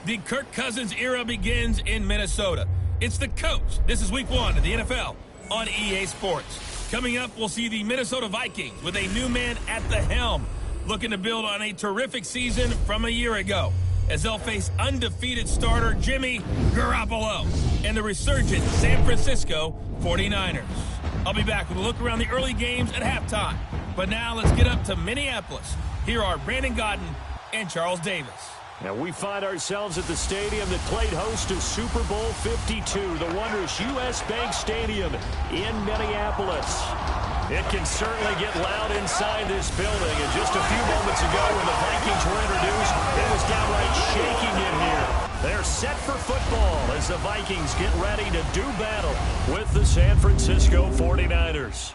The Kirk Cousins era begins in Minnesota. It's the coach. This is week 1 of the NFL on EA Sports. Coming up, we'll see the Minnesota Vikings with a new man at the helm, looking to build on a terrific season from a year ago, as they'll face undefeated starter Jimmy Garoppolo and the resurgent San Francisco 49ers. I'll be back with a look around the early games at halftime. But now let's get up to Minneapolis. Here are Brandon Gaudin and Charles Davis. Now we find ourselves at the stadium that played host to Super Bowl 52, the wondrous U.S. Bank Stadium in Minneapolis. It can certainly get loud inside this building, and just a few moments ago when the Vikings were introduced, it was downright shaking in here. They're set for football as the Vikings get ready to do battle with the San Francisco 49ers.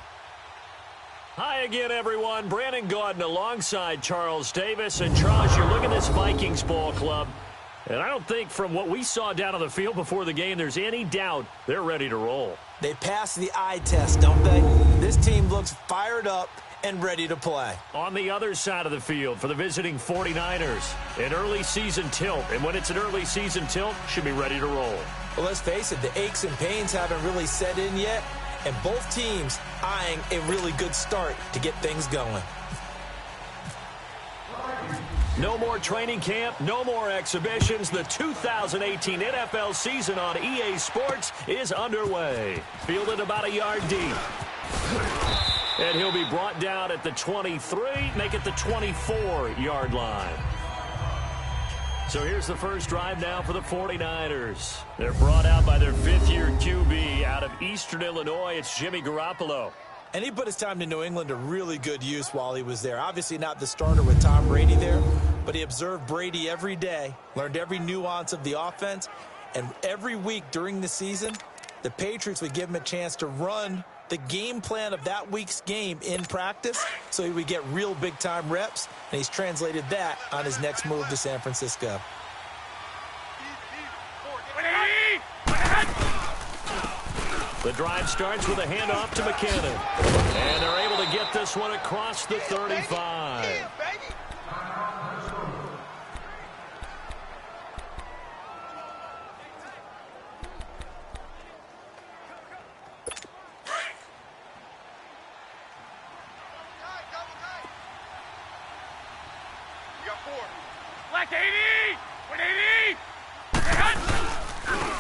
Hi again, everyone. Brandon Gaudin alongside Charles Davis. And Charles, you look at this Vikings ball club, and I don't think from what we saw down on the field before the game there's any doubt they're ready to roll. They pass the eye test, don't they? This team looks fired up and ready to play. On the other side of the field for the visiting 49ers, an early season tilt. And when it's an early season tilt, should be ready to roll. Well, let's face it, the aches and pains haven't really set in yet. And both teams eyeing a really good start to get things going. No more training camp, no more exhibitions. The 2018 NFL season on EA Sports is underway. Fielded about a yard deep. And he'll be brought down at the 23, make it the 24-yard line. So here's the first drive now for the 49ers. They're brought out by their fifth-year QB out of Eastern Illinois. It's Jimmy Garoppolo. And he put his time to New England to really good use while he was there. Obviously not the starter with Tom Brady there, but he observed Brady every day, learned every nuance of the offense, and every week during the season, the Patriots would give him a chance to run the game plan of that week's game in practice so he would get real big-time reps, and he's translated that on his next move to San Francisco. The drive starts with a handoff to McKinnon. And they're able to get this one across the 35.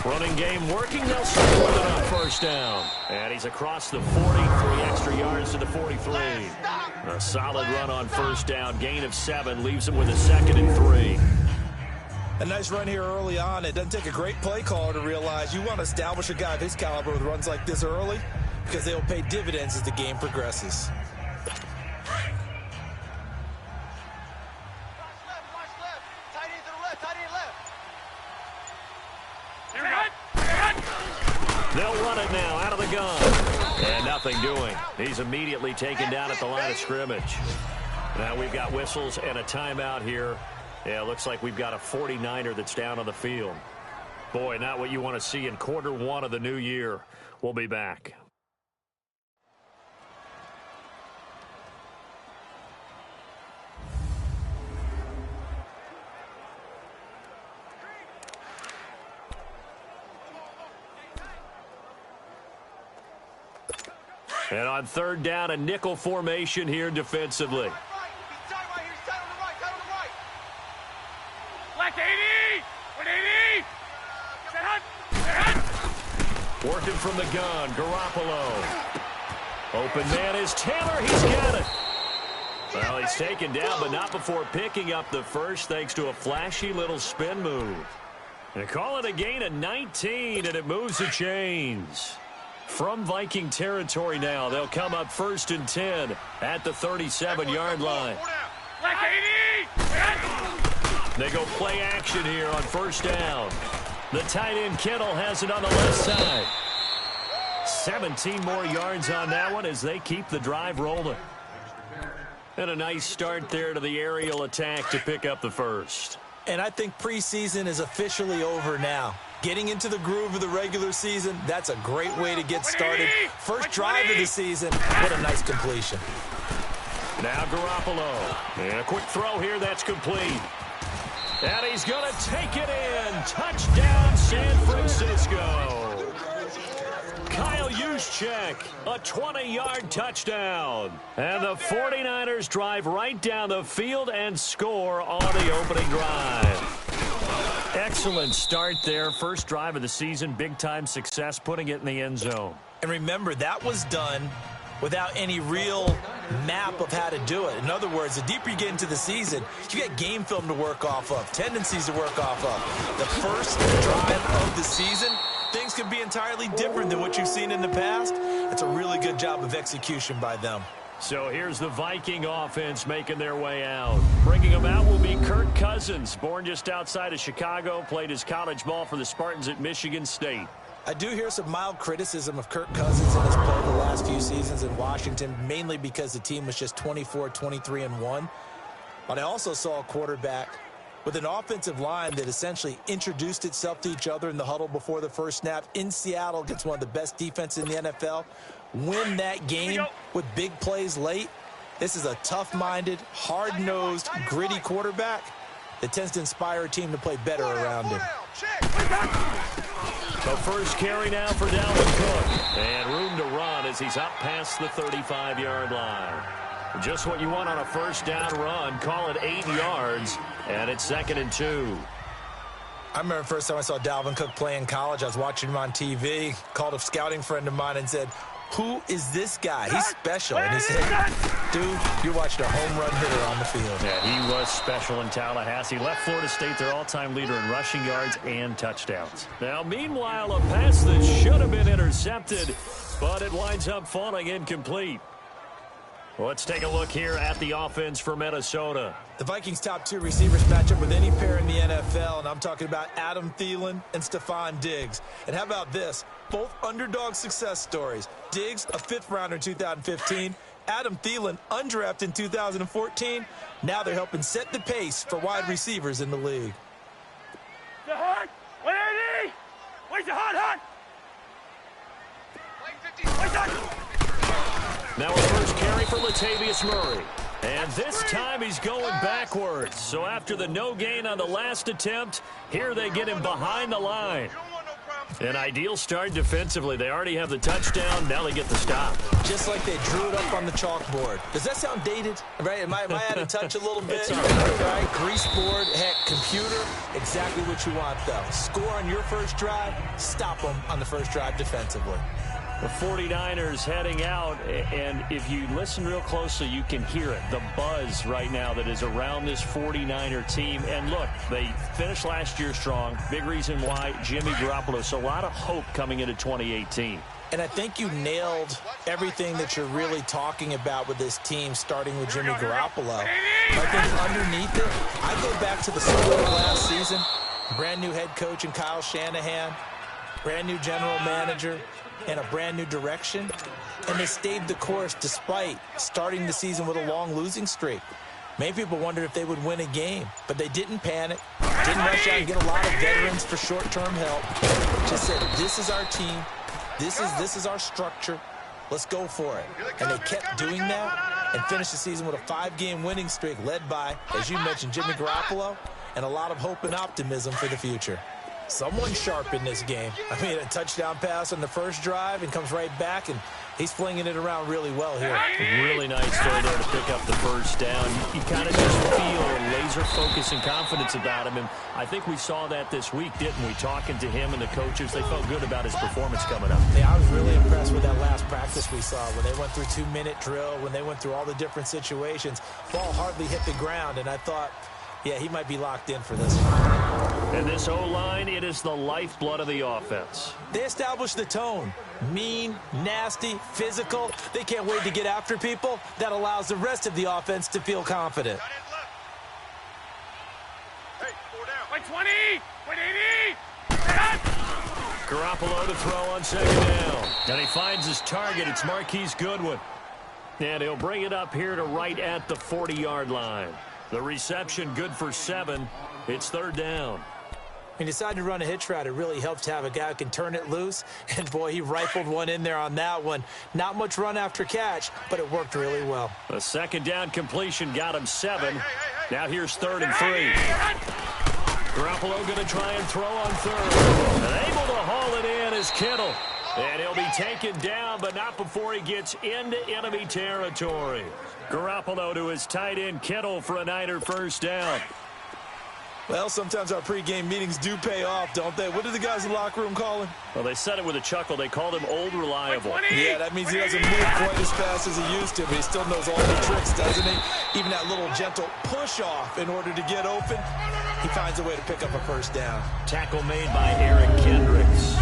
Running game working. They'll start with it on first down. And he's across the 40, 3 extra yards to the 43. A solid run on first down. Gain of 7 leaves him with a 2nd and 3. A nice run here early on. It doesn't take a great play caller to realize you want to establish a guy of his caliber with runs like this early because they will pay dividends as the game progresses. They'll run it now out of the gun. And nothing doing. He's immediately taken down at the line of scrimmage. Now we've got whistles and a timeout here. Yeah, it looks like we've got a 49er that's down on the field. Boy, not what you want to see in quarter 1 of the new year. We'll be back. And on third down, a nickel formation here defensively. Working from the gun, Garoppolo. Open man is Taylor. He's got it. Well, he's taken down, but not before picking up the first thanks to a flashy little spin move. And call it a gain of 19, and it moves the chains. From Viking territory now, they'll come up 1st and 10 at the 37-yard line. They go play action here on first down. The tight end Kittle has it on the left side. 17 more yards on that one as they keep the drive rolling. And a nice start there to the aerial attack to pick up the first. And I think preseason is officially over now. Getting into the groove of the regular season, that's a great way to get started. First drive of the season, what a nice completion. Now Garoppolo. And a quick throw here that's complete. And he's going to take it in. Touchdown, San Francisco. Kyle Juszczyk, a 20-yard touchdown. And the 49ers drive right down the field and score on the opening drive. Excellent start there. First drive of the season, big-time success, putting it in the end zone. And remember, that was done without any real map of how to do it. In other words, the deeper you get into the season, you get game film to work off of, tendencies to work off of. The first drive of the season, things can be entirely different than what you've seen in the past. It's a really good job of execution by them. So here's the Viking offense making their way out. Bringing them out will be Kirk Cousins, born just outside of Chicago, played his college ball for the Spartans at Michigan State. I do hear some mild criticism of Kirk Cousins in his play the last few seasons in Washington, mainly because the team was just 24-23-1. But I also saw a quarterback with an offensive line that essentially introduced itself to each other in the huddle before the first snap in Seattle against one of the best defenses in the NFL. Win that game with big plays late. This is a tough-minded, hard-nosed, gritty quarterback that tends to inspire a team to play better around him. The first carry now for Dalvin Cook. And room to run as he's up past the 35-yard line. Just what you want on a first down run. Call it 8 yards. And it's 2nd and 2. I remember the first time I saw Dalvin Cook play in college. I was watching him on TV. Called a scouting friend of mine and said, "Who is this guy? He's special." And he said, "Dude, you're watching a home run hitter on the field." Yeah, he was special in Tallahassee. Left Florida State their all-time leader in rushing yards and touchdowns. Now, meanwhile, a pass that should have been intercepted, but it winds up falling incomplete. Let's take a look here at the offense for Minnesota. The Vikings' top 2 receivers match up with any pair in the NFL, and I'm talking about Adam Thielen and Stephon Diggs. And how about this? Both underdog success stories. Diggs, a 5th-rounder in 2015. Adam Thielen, undrafted in 2014. Now they're helping set the pace for wide receivers in the league. The hot! 180! Where's the hot? Where's that? Now a first carry for Latavius Murray. And this time he's going backwards. So after the no gain on the last attempt, here they get him behind the line. An ideal start defensively. They already have the touchdown. Now they get the stop. Just like they drew it up on the chalkboard. Does that sound dated? Right? Am I out of touch a little bit? It's all right. Right? Grease board, heck, computer. Exactly what you want, though. Score on your first drive. Stop them on the first drive defensively. The 49ers heading out, and if you listen real closely, you can hear it, the buzz right now that is around this 49er team. And look, they finished last year strong. Big reason why, Jimmy Garoppolo. So a lot of hope coming into 2018. And I think you nailed everything that you're really talking about with this team, starting with Jimmy Garoppolo. I think underneath it, I go back to the start of last season. Brand new head coach in Kyle Shanahan, brand new general manager, and a brand new direction, and they stayed the course despite starting the season with a long losing streak. Many people wondered if they would win a game, but they didn't panic, didn't rush out and get a lot of veterans for short-term help. Just said, this is our team, this is our structure, let's go for it. And they kept doing that and finished the season with a 5-game winning streak led by, as you mentioned, Jimmy Garoppolo, and a lot of hope and optimism for the future. Someone sharp in this game. I mean, a touchdown pass on the first drive and comes right back, and he's flinging it around really well here. Really nice throw there to pick up the first down. You kind of just feel laser focus and confidence about him, and I think we saw that this week, didn't we? Talking to him and the coaches, they felt good about his performance coming up. Yeah, I was really impressed with that last practice we saw when they went through 2-minute drill, when they went through all the different situations. Ball hardly hit the ground, and I thought, yeah, he might be locked in for this one. And this O-line, it is the lifeblood of the offense. They established the tone. Mean, nasty, physical. They can't wait to get after people. That allows the rest of the offense to feel confident. Hey, 4 down. 120! 180! Garoppolo to throw on 2nd down. And he finds his target. It's Marquise Goodwin. And he'll bring it up here to right at the 40-yard line. The reception good for 7. It's 3rd down. He decided to run a hitch route. It really helped to have a guy who can turn it loose. And, boy, he rifled one in there on that one. Not much run after catch, but it worked really well. The 2nd down completion got him 7. Now here's 3rd and 3. Garoppolo going to try and throw on third. And able to haul it in is Kittle. And he'll be taken down, but not before he gets into enemy territory. Garoppolo to his tight end Kittle for a Niner first down. Well, sometimes our pregame meetings do pay off, don't they? What do the guys in the locker room call him? Well, they said it with a chuckle. They called him Old Reliable. Yeah, that means he doesn't move quite as fast as he used to, but he still knows all the tricks, doesn't he? Even that little gentle push-off in order to get open, he finds a way to pick up a first down. Tackle made by Eric Kendricks.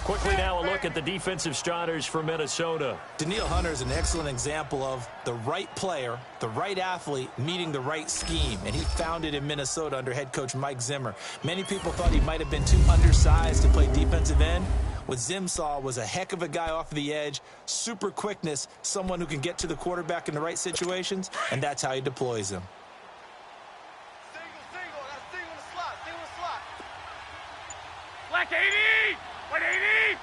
Quickly now a look at the defensive starters for Minnesota. Danielle Hunter is an excellent example of the right player, the right athlete, meeting the right scheme. And he found it in Minnesota under head coach Mike Zimmer. Many people thought he might have been too undersized to play defensive end. What Zim saw was a heck of a guy off the edge, super quickness, someone who can get to the quarterback in the right situations, and that's how he deploys him. Single, that's single in the slot. Black 80! 180!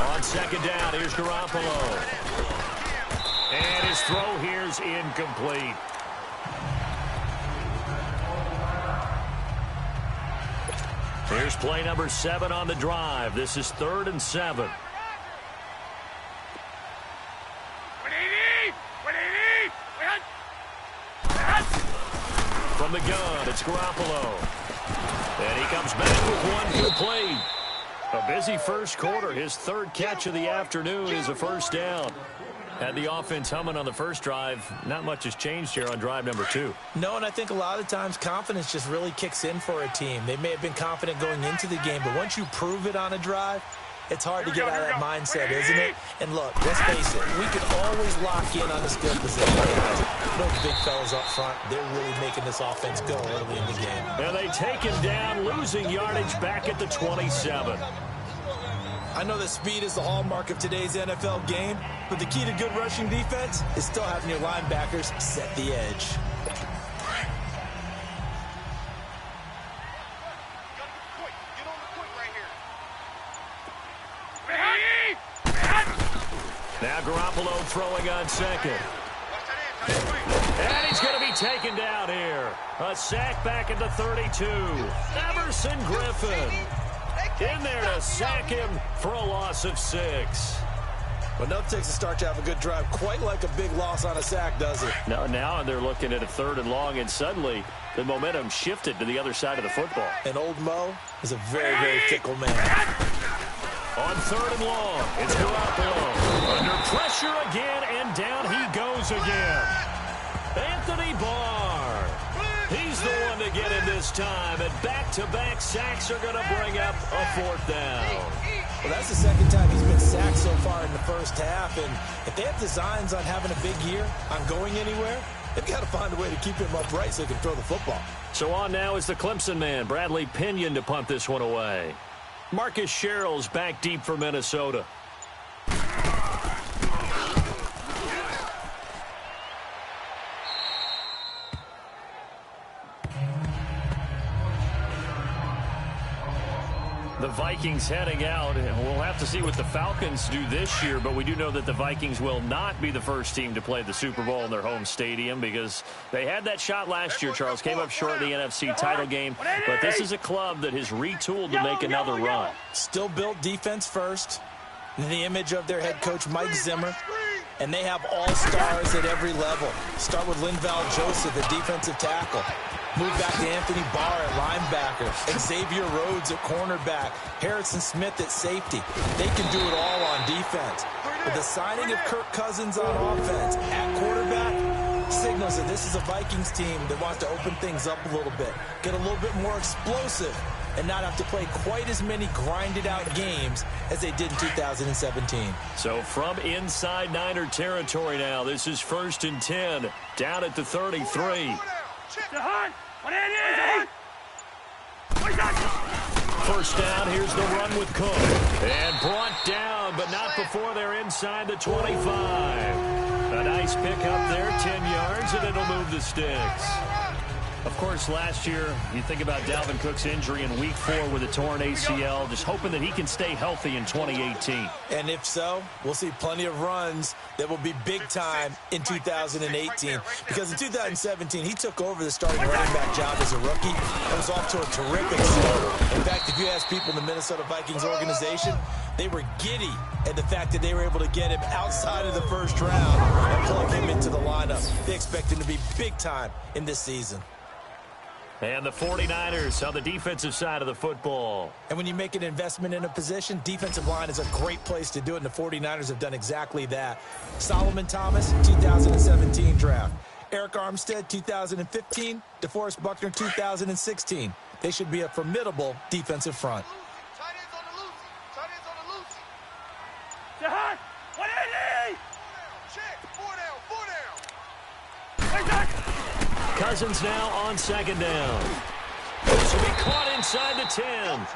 On second down, here's Garoppolo. And his throw here's incomplete. Here's play number 7 on the drive. This is 3rd and 7. 180! 180! From the gun, it's Garoppolo. And he comes back with one complete. A busy first quarter. His 3rd catch of the afternoon is a first down. Had the offense humming on the first drive. Not much has changed here on drive number 2. No, and I think a lot of times confidence just really kicks in for a team. They may have been confident going into the game, but once you prove it on a drive, it's hard to get out of that mindset, isn't it? And look, let's face it, we can always lock in on the skill position guys. Those big fellas up front, they're really making this offense go early in the game. And they take him down, losing yardage back at the 27. I know that speed is the hallmark of today's NFL game, but the key to good rushing defense is still having your linebackers set the edge. Now Garoppolo throwing on second. And he's going to be taken down here. A sack back at the 32. Everson Griffin in there to sack him for a loss of 6. But no takes a start to have a good drive, quite like a big loss on a sack, does it? No, now they're looking at a 3rd and long, and suddenly the momentum shifted to the other side of the football. And old Mo is a very, very fickle man. On 3rd and long, it's Garoppolo. Under pressure again, and down he goes again. Anthony Barr. He's the one to get him this time, and back-to-back sacks are going to bring up a 4th down. Well, that's the 2nd time he's been sacked so far in the first half, and if they have designs on having a big year, on going anywhere, they've got to find a way to keep him upright so he can throw the football. So on now is the Clemson man, Bradley Pinion, to punt this one away. Marcus Sherrill's back deep for Minnesota. The Vikings heading out, and we'll have to see what the Falcons do this year, but we do know that the Vikings will not be the first team to play the Super Bowl in their home stadium because they had that shot last year, Charles. Came up short in the NFC title game, but this is a club that has retooled to make another run. Still built defense first, in the image of their head coach Mike Zimmer, and they have all-stars at every level. Start with Linval Joseph at defensive tackle. Move back to Anthony Barr at linebacker. Xavier Rhodes at cornerback. Harrison Smith at safety. They can do it all on defense. But the signing of Kirk Cousins on offense at quarterback signals that this is a Vikings team that wants to open things up a little bit, get a little bit more explosive, and not have to play quite as many grinded-out games as they did in 2017. So from inside Niner territory now, this is 1st and 10, down at the 33. First down, here's the run with Cook. And brought down, but not before they're inside the 25. A nice pick up there, 10 yards, and it'll move the sticks. Of course, last year, you think about Dalvin Cook's injury in Week 4 with a torn ACL, just hoping that he can stay healthy in 2018. And if so, we'll see plenty of runs that will be big time in 2018. Because in 2017, he took over the starting running back job as a rookie and was off to a terrific start. In fact, if you ask people in the Minnesota Vikings organization, they were giddy at the fact that they were able to get him outside of the first round and plug him into the lineup. They expect him to be big time in this season. And the 49ers on the defensive side of the football. And when you make an investment in a position, defensive line is a great place to do it, and the 49ers have done exactly that. Solomon Thomas, 2017 draft. Eric Armstead, 2015. DeForest Buckner, 2016. They should be a formidable defensive front. Tight ends on the loose. Tight ends on the loose. Jahan, 180! Check. 4 down. 4 down. Cousins now on second down. This will be caught inside the 10.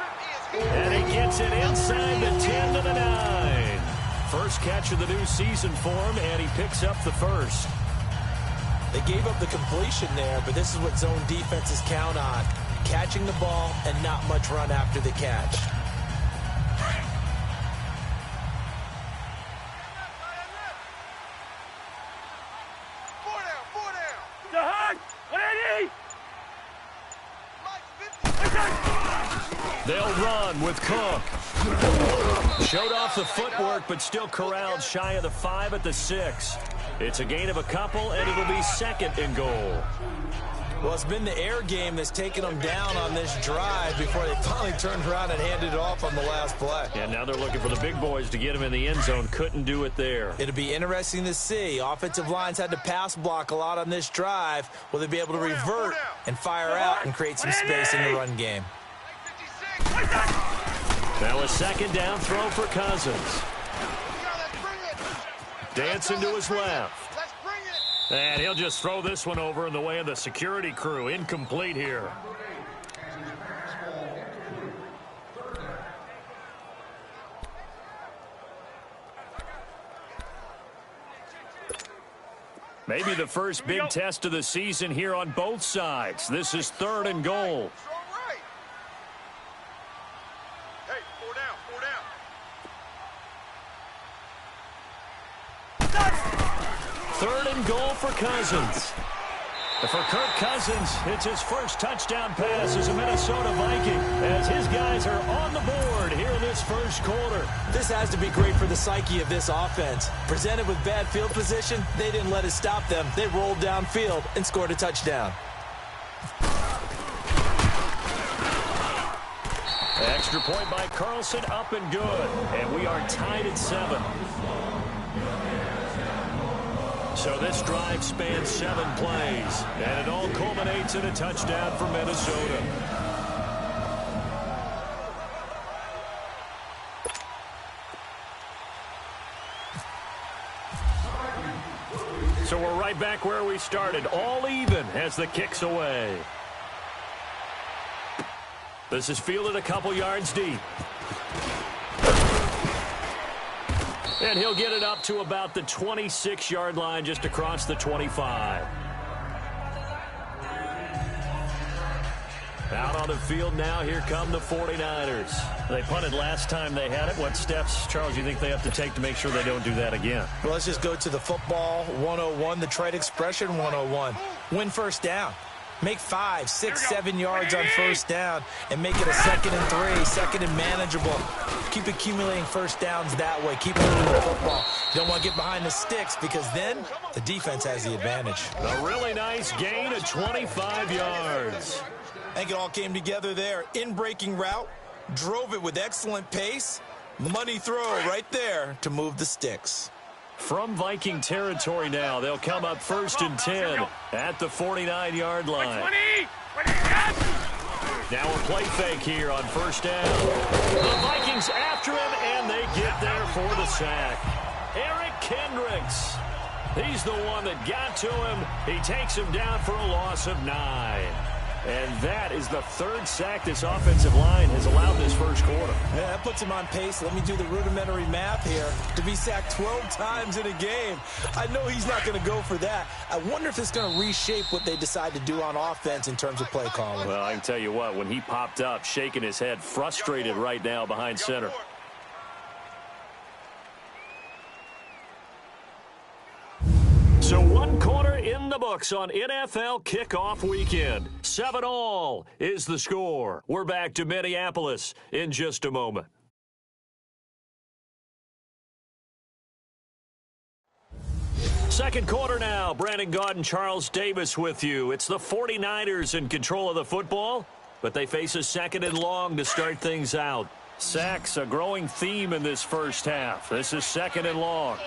And he gets it inside the 10 to the 9. First catch of the new season for him, and he picks up the first. They gave up the completion there, but this is what zone defenses count on. Catching the ball and not much run after the catch. They'll run with Cook. Showed off the footwork, but still corralled shy of the 5 at the 6. It's a gain of a couple, and it'll be second and goal. Well, it's been the air game that's taken them down on this drive before they finally turned around and handed it off on the last play. And now they're looking for the big boys to get him in the end zone. Couldn't do it there. It'll be interesting to see. Offensive lines had to pass block a lot on this drive. Will they be able to revert and fire out and create some space in the run game? Now a second down throw for Cousins. Dancing to his left. And he'll just throw this one over in the way of the security crew. Incomplete here. Maybe the first big test of the season here on both sides. This is third and goal. Hey, 4 down, 4 down. Third and goal for Cousins. For Kirk Cousins, it's his first touchdown pass as a Minnesota Viking, as his guys are on the board here in this first quarter. This has to be great for the psyche of this offense. Presented with bad field position, they didn't let it stop them. They rolled downfield and scored a touchdown. Extra point by Carlson, up and good. And we are tied at 7. So this drive spans 7 plays, and it all culminates in a touchdown for Minnesota. So we're right back where we started, all even as the kick's away. This is fielded a couple yards deep. And he'll get it up to about the 26-yard line, just across the 25. Out on the field now, here come the 49ers. They punted last time they had it. What steps, Charles, do you think they have to take to make sure they don't do that again? Well, let's just go to the football 101, the trite expression 101. Win first down. Make 5, 6, 7 yards on first down and make it a 2nd and 3, 2nd and manageable. Keep accumulating first downs that way. Keep moving the football. You don't want to get behind the sticks because then the defense has the advantage. A really nice gain of 25 yards. I think it all came together there. In-breaking route, drove it with excellent pace. Money throw right there to move the sticks. From Viking territory now, they'll come up 1st and 10 at the 49-yard line. Now a play fake here on first down. The Vikings after him, and they get there for the sack. Eric Kendricks. He's the one that got to him. He takes him down for a loss of 9. And that is the third sack this offensive line has allowed this first quarter. Yeah, that puts him on pace. Let me do the rudimentary math here. To be sacked 12 times in a game. I know he's not going to go for that. I wonder if it's going to reshape what they decide to do on offense in terms of play calling. Well, I can tell you what, when he popped up, shaking his head, frustrated right now behind center. So one quarter in the books on NFL kickoff weekend. 7-all is the score. We're back to Minneapolis in just a moment. Second quarter now. Brandon Gaud and Charles Davis with you. It's the 49ers in control of the football, but they face a second and long to start things out. Sacks, a growing theme in this first half. This is second and long.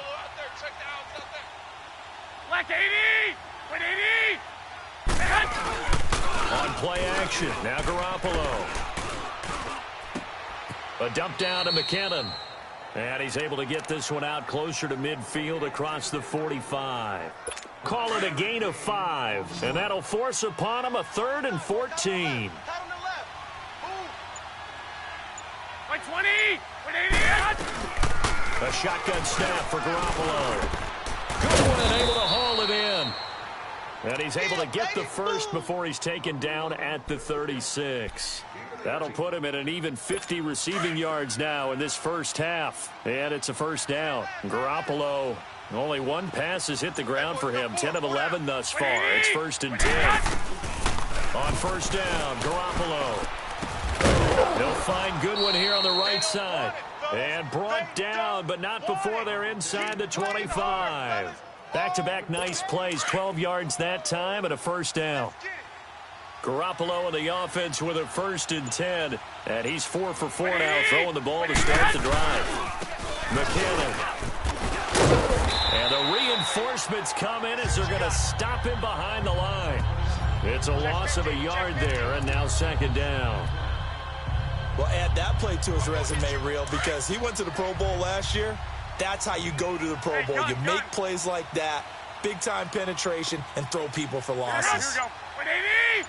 Black 80! 180! On play action, now Garoppolo. A dump down to McKinnon. And he's able to get this one out closer to midfield across the 45. Call it a gain of 5. And that'll force upon him a 3rd and 14. 120! 180! A shotgun snap for Garoppolo. Good one and able to haul it in. And he's able to get the first before he's taken down at the 36. That'll put him at an even 50 receiving yards now in this first half. And it's a first down. Garoppolo, only one pass has hit the ground for him. 10 of 11 thus far. It's 1st and 10. On first down, Garoppolo. He'll find Goodwin here on the right side. And brought down, but not before they're inside the 25. Back-to-back nice plays, 12 yards that time and a first down. Garoppolo and the offense with a 1st and 10. And he's 4 for 4 now, throwing the ball to start the drive. McKinnon. And the reinforcements come in as they're going to stop him behind the line. It's a loss of a yard there, and now second down. Well, add that play to his resume reel because he went to the Pro Bowl last year. That's how you go to the Pro Bowl. You make plays like that, big-time penetration, and throw people for losses. Here we go. 180!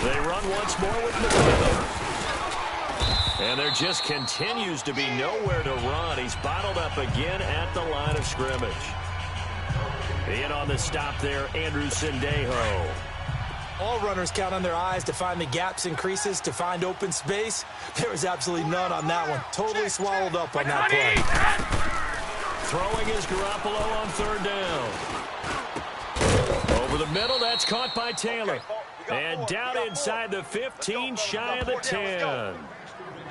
They run once more with McKinnon. And there just continues to be nowhere to run. He's bottled up again at the line of scrimmage. In on the stop there, Andrew Sendejo. All runners count on their eyes to find the gaps and creases, to find open space. There was absolutely none on that one. Totally swallowed up on that play. Throwing is Garoppolo on 3rd down. Over the middle, that's caught by Taylor. And down inside the 15, shy of the 10.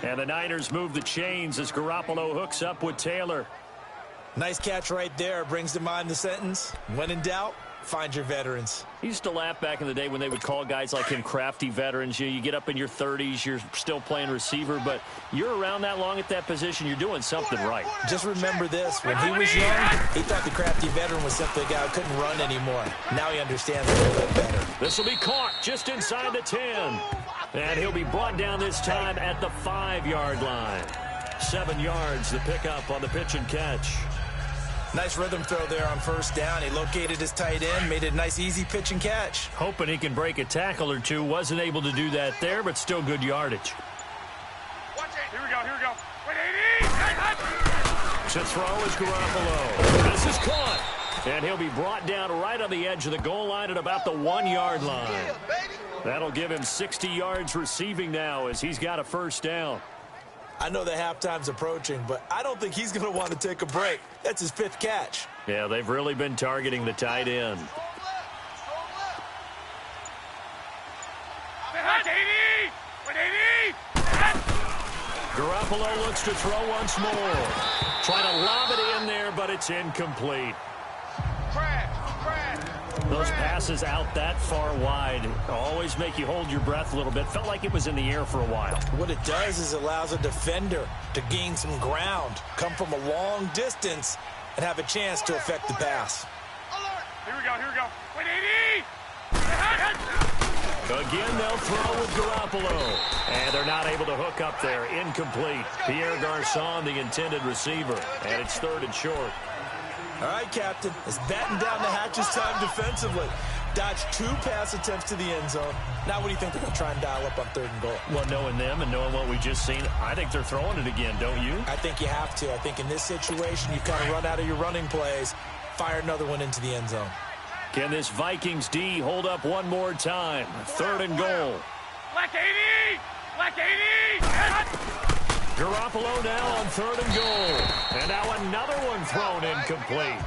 And the Niners move the chains as Garoppolo hooks up with Taylor. Nice catch right there. Brings to mind the sentence, when in doubt, find your veterans. He used to laugh back in the day when they would call guys like him crafty veterans. You get up in your 30s, you're still playing receiver, but you're around that long at that position, you're doing something right. Just remember this, when he was young, he thought the crafty veteran was simply a guy who couldn't run anymore. Now he understands a little bit better. This will be caught just inside the 10. And he'll be brought down this time at the 5-yard line. 7 yards, the pickup on the pitch and catch. Nice rhythm throw there on first down. He located his tight end, made it a nice, easy pitch and catch. Hoping he can break a tackle or two. Wasn't able to do that there, but still good yardage. Watch it. Here we go. 180! To throw is Garoppolo. This is caught. And he'll be brought down right on the edge of the goal line at about the 1-yard line. That'll give him 60 yards receiving now as he's got a first down. I know the halftime's approaching, but I don't think he's going to want to take a break. That's his 5th catch. Yeah, they've really been targeting the tight end. 180! 180! Garoppolo looks to throw once more. Trying to lob it in there, but it's incomplete. Those passes out that far wide always make you hold your breath a little bit. Felt like it was in the air for a while. What it does is allows a defender to gain some ground, come from a long distance, and have a chance to affect the pass. Here we go. 180! Again, they'll throw with Garoppolo. And they're not able to hook up there. Incomplete. Pierre Garçon, the intended receiver. And it's 3rd and short. All right, Captain. It's batten down the hatches time defensively. Dodged 2 pass attempts to the end zone. Now what do you think they're going to try and dial up on 3rd and goal? Well, knowing them and knowing what we just seen, I think they're throwing it again, don't you? I think you have to. I think in this situation, you kind of run out of your running plays, fire another one into the end zone. Can this Vikings D hold up one more time? 3rd and goal. Black 80! Black 80! Garoppolo now on 3rd and goal. And now another one thrown incomplete.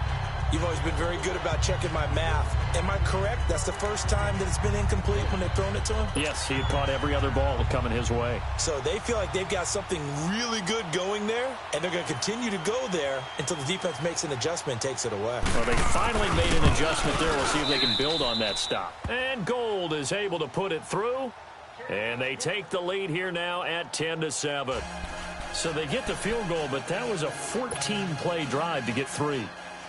You've always been very good about checking my math. Am I correct? That's the first time that it's been incomplete when they've thrown it to him? Yes, he had caught every other ball coming his way. So they feel like they've got something really good going there, and they're going to continue to go there until the defense makes an adjustment and takes it away. Well, they finally made an adjustment there. We'll see if they can build on that stop. And Gold is able to put it through, and they take the lead here now at 10-7. So they get the field goal, but that was a 14-play drive to get 3.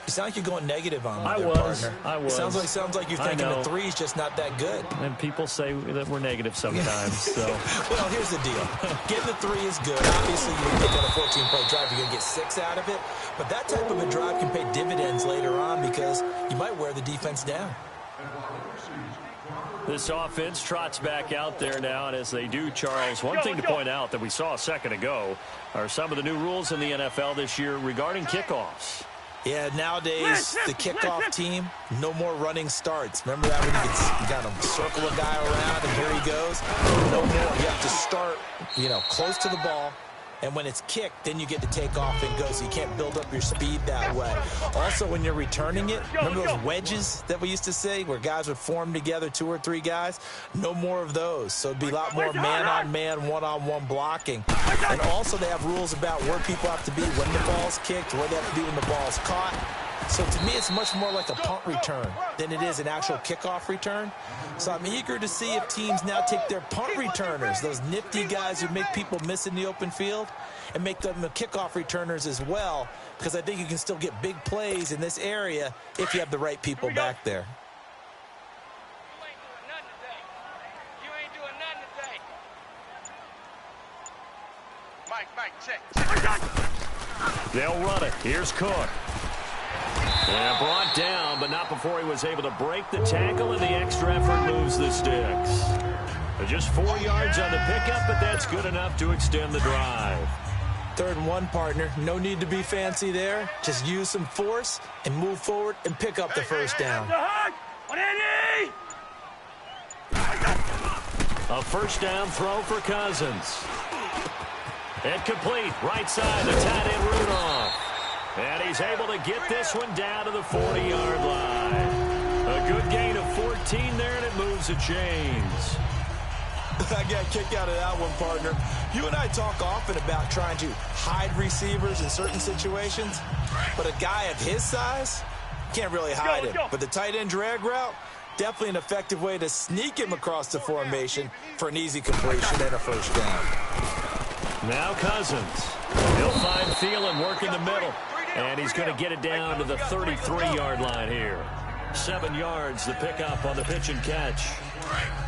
You sound like you're going negative on me. I was. Sounds like you're thinking the 3's just not that good. And people say that we're negative sometimes. So. Well, here's the deal. Getting the 3 is good. Obviously, you think on a 14-play drive, you're going to get 6 out of it. But that type of a drive can pay dividends later on because you might wear the defense down. This offense trots back out there now, and as they do, Charles, one thing to point out that we saw a second ago are some of the new rules in the NFL this year regarding kickoffs. Yeah, nowadays, the kickoff team, no more running starts. Remember that when you kind of circle a guy around and here he goes? No more. You have to start, close to the ball. And when it's kicked, then you get to take off and go, so you can't build up your speed that way. Also, when you're returning it, remember those wedges that we used to say where guys would form together, 2 or 3 guys? No more of those. So it'd be a lot more man-on-man, one-on-one blocking. And also, they have rules about where people have to be when the ball's kicked, where they have to be when the ball's caught. So to me, it's much more like a punt return than it is an actual kickoff return. So I'm eager to see if teams now take their punt returners, those nifty guys who make people miss in the open field, and make them the kickoff returners as well, because I think you can still get big plays in this area if you have the right people back there. You ain't doing nothing today. Mike, check. They'll run it. Here's Cook. And brought down, but not before he was able to break the tackle, and the extra effort moves the sticks. Just 4 yards on the pickup, but that's good enough to extend the drive. 3rd and 1, partner. No need to be fancy there. Just use some force and move forward and pick up the first down. A first down throw for Cousins. Incomplete. Right side, the tight end Rudolph. And he's able to get this one down to the 40-yard line. A good gain of 14 there, and it moves the chains. I got a kick out of that one, partner. You and I talk often about trying to hide receivers in certain situations, but a guy of his size can't really hide him. But the tight end drag route, definitely an effective way to sneak him across the formation for an easy completion and a first down. Now Cousins. He'll find Thielen working the middle. And he's going to get it down to the 33-yard line here. 7 yards, the pickup on the pitch and catch.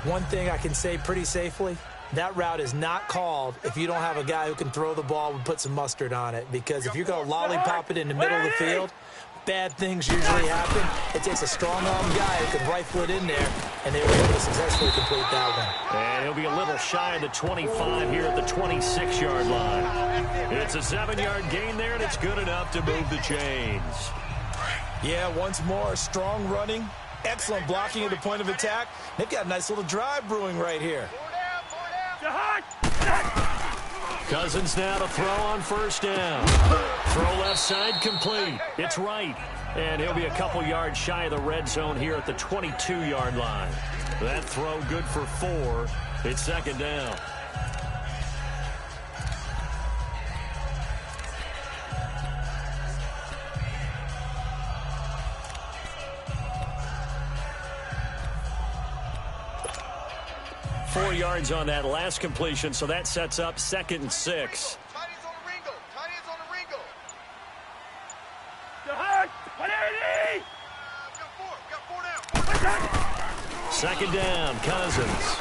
One thing I can say pretty safely, that route is not called if you don't have a guy who can throw the ball and put some mustard on it. Because if you're going to lollipop it in the middle of the field, bad things usually happen. It takes a strong-arm guy who can rifle it in there, and they were able to successfully complete that one. And he'll be a little shy of the 25 here at the 26-yard line. It's a 7-yard gain there, and it's good enough to move the chains. Yeah, once more, strong running, excellent blocking at the point of attack. They've got a nice little drive brewing right here. Cousins now to throw on first down. Throw left side complete. It's right. And he'll be a couple yards shy of the red zone here at the 22-yard line. That throw good for 4. It's second down. Four yards on that last completion, so that sets up 2nd and 6. Second down, Cousins.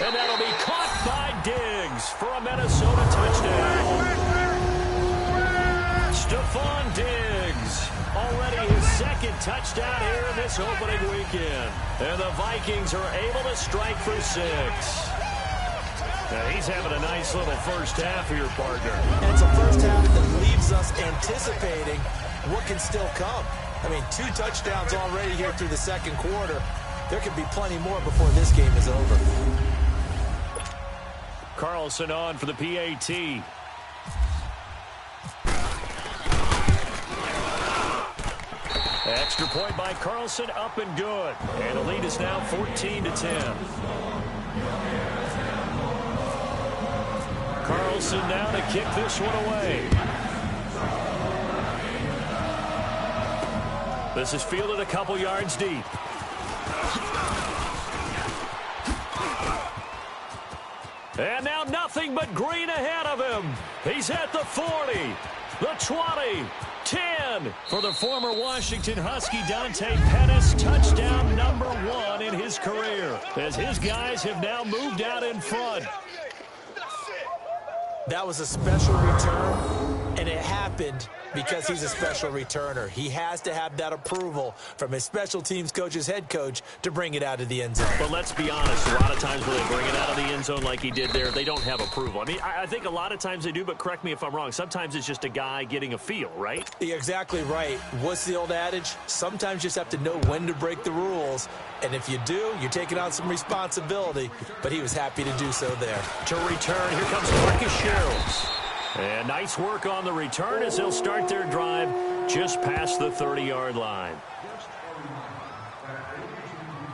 And that'll be caught by Diggs for a Minnesota touchdown. Stephon Diggs Already his second touchdown here in this opening weekend. And the Vikings are able to strike for 6. Now he's having a nice little first half here, partner. And it's a first half that leaves us anticipating what can still come. I mean, 2 touchdowns already here through the second quarter. There could be plenty more before this game is over. Carlson on for the PAT. Extra point by Carlson, up and good. And the lead is now 14-10. Carlson now to kick this one away. This is fielded a couple yards deep. And now nothing but green ahead of him. He's at the 40, the 20, 10 for the former Washington Husky Dante Pettis, touchdown number 1 in his career, as his guys have now moved out in front. That was a special return, and it happened because he's a special returner. He has to have that approval from his special teams coach's head coach to bring it out of the end zone. But let's be honest, a lot of times when they bring it out of the end zone like he did there, they don't have approval. I mean, I think a lot of times they do, but correct me if I'm wrong. Sometimes it's just a guy getting a feel, right? You're exactly right. What's the old adage? Sometimes you just have to know when to break the rules. And if you do, you're taking on some responsibility. But he was happy to do so there. To return, here comes Marcus Sherrills. And nice work on the return as they'll start their drive just past the 30-yard line.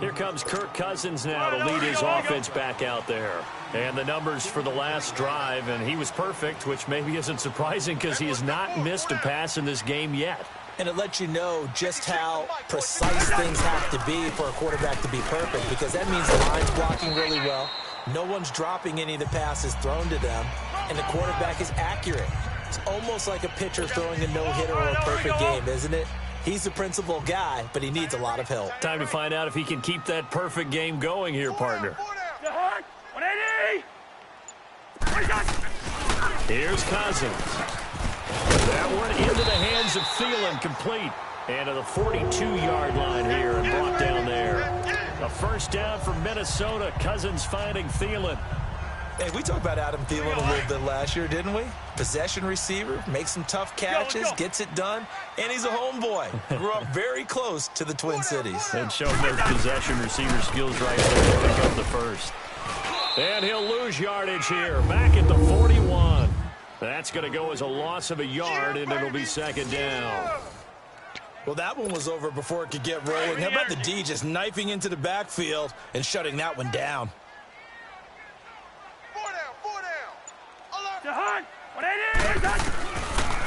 Here comes Kirk Cousins now to lead his offense back out there. And the numbers for the last drive, and he was perfect, which maybe isn't surprising because he has not missed a pass in this game yet. And it lets you know just how precise things have to be for a quarterback to be perfect, because that means the line's blocking really well. No one's dropping any of the passes thrown to them, and the quarterback is accurate. It's almost like a pitcher throwing a no-hitter or a perfect game, isn't it? He's the principal guy, but he needs a lot of help. Time to find out if he can keep that perfect game going here, partner. Here's Cousins. That one into the hands of Thielen, complete. And to the 42-yard line here and brought down there. A first down for Minnesota. Cousins finding Thielen. Hey, we talked about Adam Thielen a little bit last year, didn't we? Possession receiver, makes some tough catches, gets it done, and he's a homeboy. Grew up very close to the Twin Cities. And showing those possession receiver skills right there to pick up the first. And he'll lose yardage here, back at the 41. That's going to go as a loss of a yard, and it'll be second down. Well, that one was over before it could get rolling. How about the D just knifing into the backfield and shutting that one down?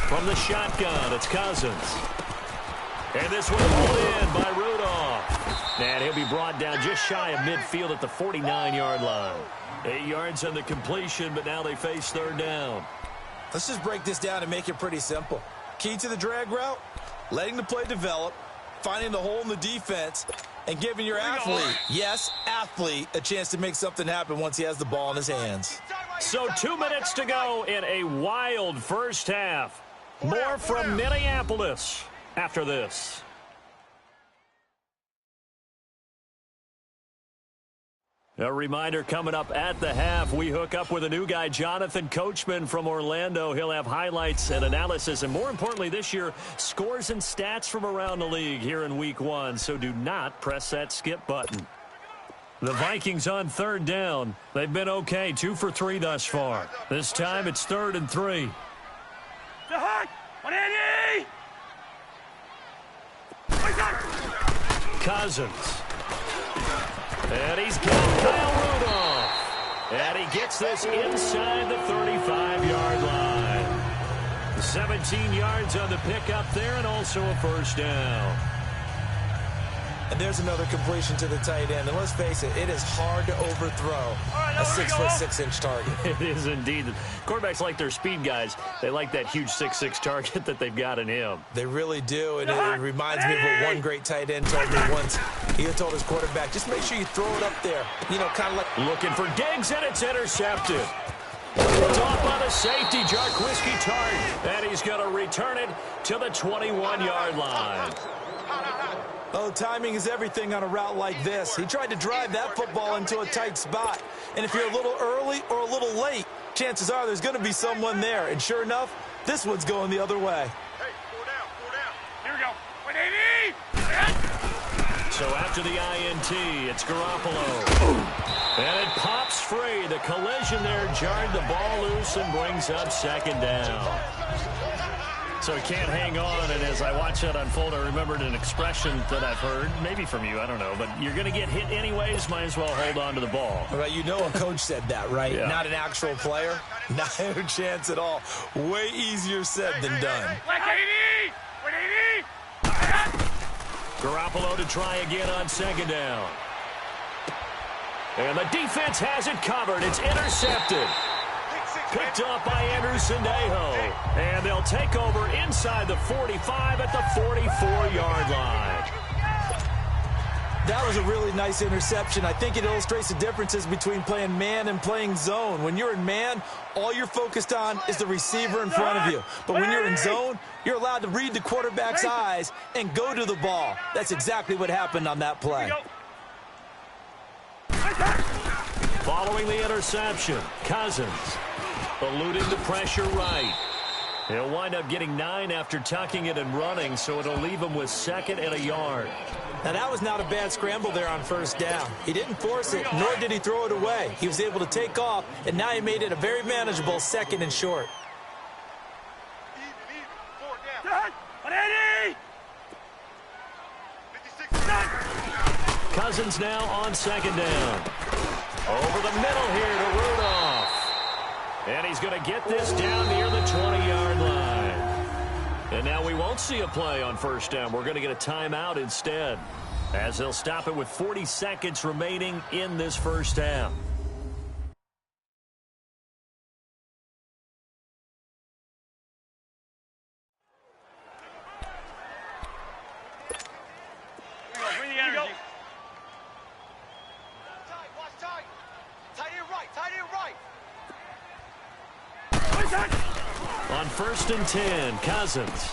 From the shotgun, it's Cousins. And this one pulled in by Rudolph. And he'll be brought down just shy of midfield at the 49-yard line. 8 yards on the completion, but now they face third down. Let's just break this down and make it pretty simple. Key to the drag route, letting the play develop, finding the hole in the defense, and giving your athlete, yes, athlete, a chance to make something happen once he has the ball in his hands. So 2 minutes to go in a wild first half. More from Minneapolis after this. A reminder coming up at the half, we hook up with a new guy, Jonathan Coachman from Orlando. He'll have highlights and analysis, and more importantly this year, scores and stats from around the league here in week 1. So do not press that skip button. The Vikings on third down. They've been okay, 2 for 3 thus far. This time it's 3rd and 3. Cousins. And he's got Kyle Rudolph. And he gets this inside the 35-yard line. 17 yards on the pickup there, and also a first down. And there's another completion to the tight end. And let's face it, it is hard to overthrow a 6'6" target. It is indeed. Quarterbacks like their speed guys. They like that huge 6'6" target that they've got in him. They really do. And it reminds me of what one great tight end told me once. He had told his quarterback, just make sure you throw it up there. You know, kind of like... Looking for Diggs, and it's intercepted. Picked off by the safety, Jarquiski Tart. And he's going to return it to the 21-yard line. Oh, timing is everything on a route like this. He tried to drive that football into a tight spot. And if you're a little early or a little late, chances are there's going to be someone there. And sure enough, this one's going the other way. Hey, 4 down, 4 down. Here we go. 180. So after the INT, it's Garoppolo. And it pops free. The collision there jarred the ball loose and brings up second down. So he can't hang on, and as I watch that unfold, I remembered an expression that I've heard, maybe from you, I don't know, but you're going to get hit anyways, might as well hold on to the ball. All right, you know a coach said that, right? Yeah. Not an actual player. Not a chance at all. Way easier said than done. 180. 180. Garoppolo to try again on second down. And the defense has it covered. It's intercepted. Picked up by Anderson-Dejo. And they'll take over inside the 45 at the 44-yard line. That was a really nice interception. I think it illustrates the differences between playing man and playing zone. When you're in man, all you're focused on is the receiver in front of you. But when you're in zone, you're allowed to read the quarterback's eyes and go to the ball. That's exactly what happened on that play. Following the interception, Cousins eluding the pressure right. He'll wind up getting 9 after tucking it and running, so it'll leave him with second and a yard. Now, that was not a bad scramble there on first down. He didn't force it, nor did he throw it away. He was able to take off, and now he made it a very manageable second and short. Even. 4 down. 180. 56. Cousins now on second down. Over the middle here to Rudolph. And he's going to get this down near the 20-yard line. And now we won't see a play on first down. We're going to get a timeout instead, as they'll stop it with 40 seconds remaining in this first half. Bring the energy. Watch tight. Tight end right. On first and 10, Cousins.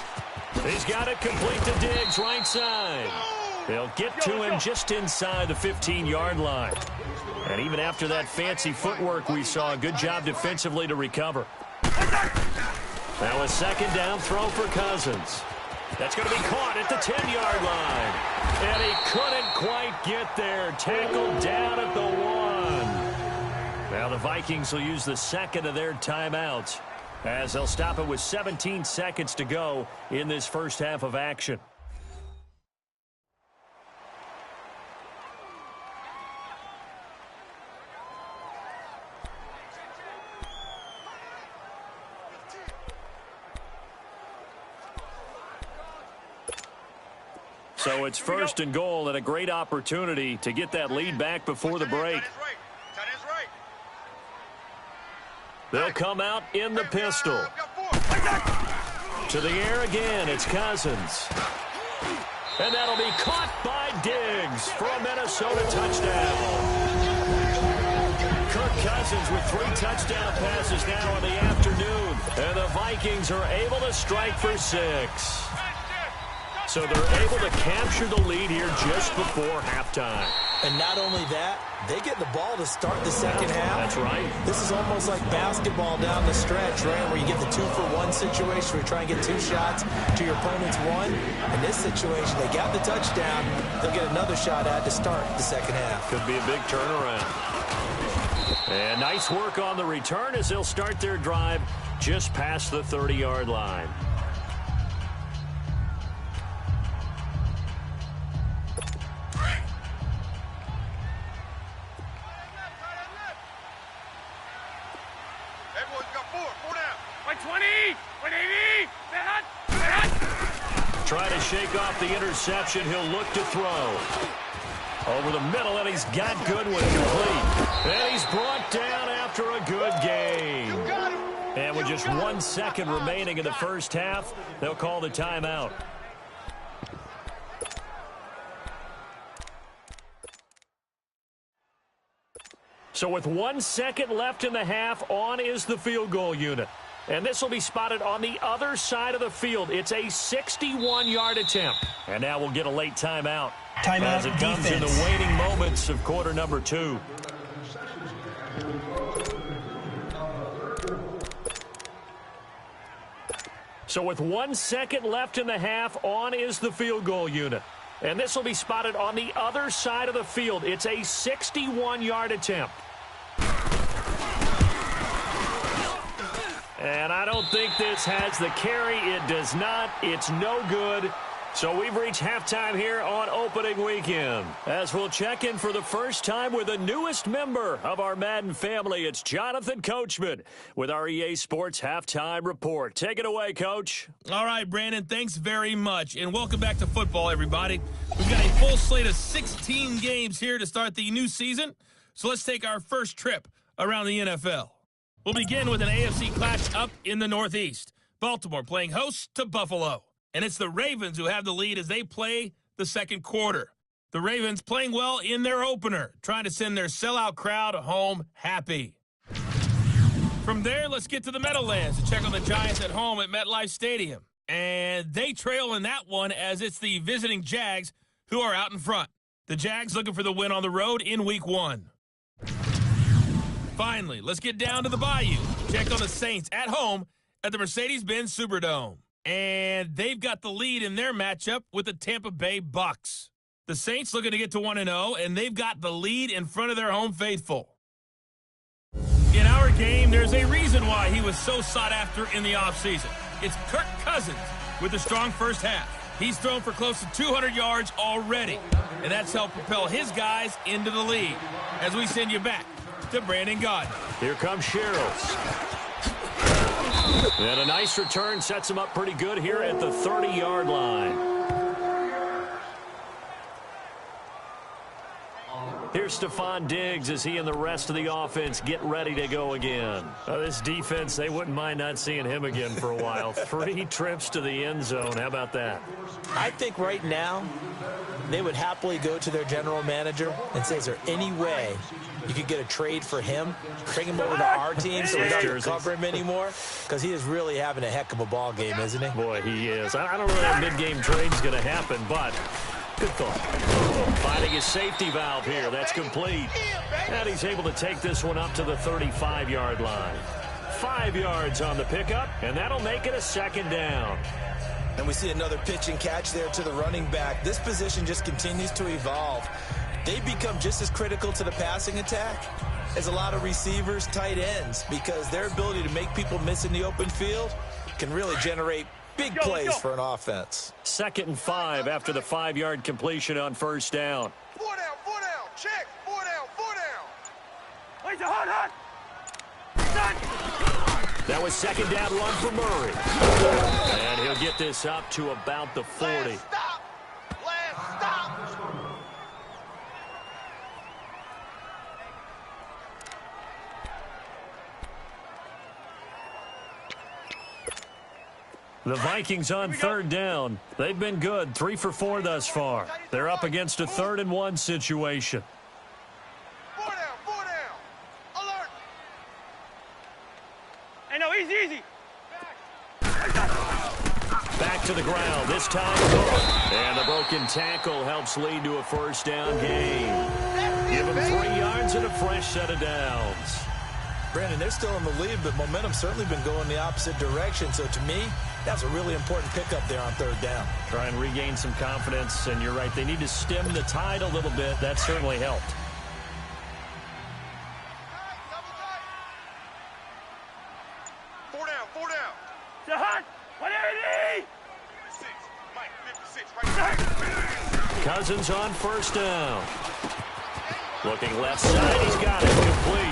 He's got it complete to Diggs, right side. They'll get to him just inside the 15-yard line. And even after that fancy footwork we saw, a good job defensively to recover. Now a second down throw for Cousins. That's going to be caught at the 10-yard line. And he couldn't quite get there. Tackled down at the 1. Now the Vikings will use the second of their timeouts, as they'll stop it with 17 seconds to go in this first half of action. So it's first and goal, and a great opportunity to get that lead back before the break. They'll come out in the pistol. To the air again, it's Cousins. And that'll be caught by Diggs for a Minnesota touchdown. Kirk Cousins with 3 touchdown passes now in the afternoon. And the Vikings are able to strike for 6. So they're able to capture the lead here just before halftime. And not only that, they get the ball to start the second half. That's right. This is almost like basketball down the stretch, right, where you get the 2-for-1 situation where you try and get 2 shots to your opponent's 1. In this situation, they got the touchdown. They'll get another shot at to start the second half. Could be a big turnaround. And nice work on the return as they'll start their drive just past the 30-yard line. Try to shake off the interception. He'll look to throw. Over the middle, and he's got Goodwin complete. And he's brought down after a good game. And with just 1 second remaining in the first half, they'll call the timeout. So with 1 second left in the half, on is the field goal unit. And this will be spotted on the other side of the field. It's a 61-yard attempt. And now we'll get a late timeout. Timeout as it comes in the waning moments of quarter number 2. So with 1 second left in the half, on is the field goal unit. And this will be spotted on the other side of the field. It's a 61-yard attempt. And I don't think this has the carry. It does not. It's no good. So we've reached halftime here on opening weekend. As we'll check in for the first time with the newest member of our Madden family, it's Jonathan Coachman with our EA Sports Halftime Report. Take it away, Coach. All right, Brandon, thanks very much. And welcome back to football, everybody. We've got a full slate of 16 games here to start the new season. So let's take our first trip around the NFL. We'll begin with an AFC clash up in the Northeast. Baltimore playing host to Buffalo. And it's the Ravens who have the lead as they play the second quarter. The Ravens playing well in their opener, trying to send their sellout crowd home happy. From there, let's get to the Meadowlands to check on the Giants at home at MetLife Stadium. And they trail in that one as it's the visiting Jags who are out in front. The Jags looking for the win on the road in Week 1. Finally, let's get down to the Bayou. Check on the Saints at home at the Mercedes-Benz Superdome. And they've got the lead in their matchup with the Tampa Bay Bucks. The Saints looking to get to 1-0, and they've got the lead in front of their home faithful. In our game, there's a reason why he was so sought after in the offseason. It's Kirk Cousins with a strong first half. He's thrown for close to 200 yards already, and that's helped propel his guys into the lead. As we send you back to Brandon Gaudin. Here comes Sherrills. And a nice return sets him up pretty good here at the 30-yard line. Here's Stephon Diggs as he and the rest of the offense get ready to go again. This defense, they wouldn't mind not seeing him again for a while. 3 trips to the end zone. How about that? I think right now they would happily go to their general manager and say, is there any way you could get a trade for him, bring him over to our team so we don't cover him anymore? Because he is really having a heck of a ball game, isn't he? Boy, he is. I don't know if mid-game trade's going to happen, but good thought. Finding his safety valve here. That's complete. And he's able to take this one up to the 35-yard line. 5 yards on the pickup, and that'll make it a second down. And we see another pitch and catch there to the running back. This position just continues to evolve. They become just as critical to the passing attack as a lot of receivers, tight ends, because their ability to make people miss in the open field can really generate big plays for an offense. 2nd and 5 after the 5-yard completion on first down. 4 down, check, 4 down, 4 down. Wait, hot. That was second down run for Murray. And he'll get this up to about the 40. Last stop. The Vikings on 3rd down. They've been good, 3 for 4 thus far. They're up against a 3rd and 1 situation. 4 down. Alert. Hey, no, easy. Back to the ground, this time Cook. And the broken tackle helps lead to a first down gain. Give him 3 yards and a fresh set of downs. Brandon, they're still in the lead, but momentum's certainly been going the opposite direction. So to me, that's a really important pickup there on 3rd down. Try and regain some confidence, and you're right. They need to stem the tide a little bit. That certainly helped. Four down. Jahan, 180. 56, right. Cousins on first down. Looking left side, he's got it complete.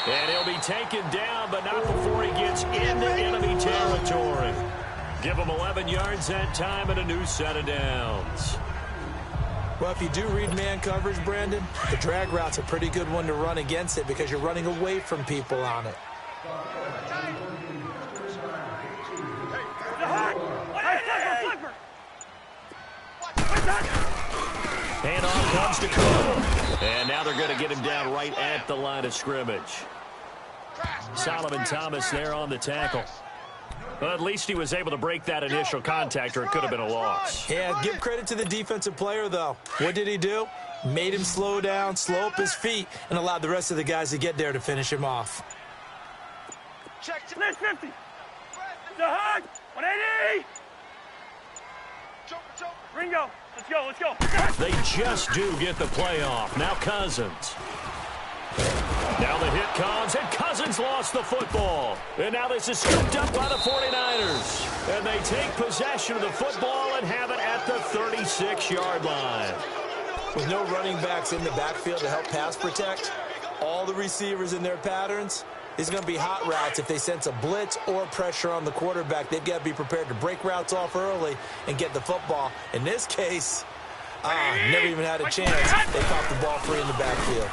And he'll be taken down, but not before he gets into enemy territory. Give him 11 yards that time and a new set of downs. Well, if you do read man coverage, Brandon, the drag route's a pretty good one to run against it because you're running away from people on it. Handoff comes to Cook. And now they're going to get him down right at the line of scrimmage. Solomon Thomas there on the tackle. Well, at least he was able to break that initial contact, or it could have been a loss. Yeah, give credit to the defensive player, though. What did he do? Made him slow down, slow up his feet, and allowed the rest of the guys to get there to finish him off. Check. Left 50. The hug. 180. Ringo. Let's go. Let's go. They just do get the playoff. Now Cousins. Now the hit comes, and Cousins lost the football. And now this is scooped up by the 49ers. And they take possession of the football and have it at the 36-yard line. With no running backs in the backfield to help pass protect, all the receivers in their patterns, it's going to be hot routes. If they sense a blitz or pressure on the quarterback, they've got to be prepared to break routes off early and get the football. In this case, never even had a chance. They caught the ball free in the backfield.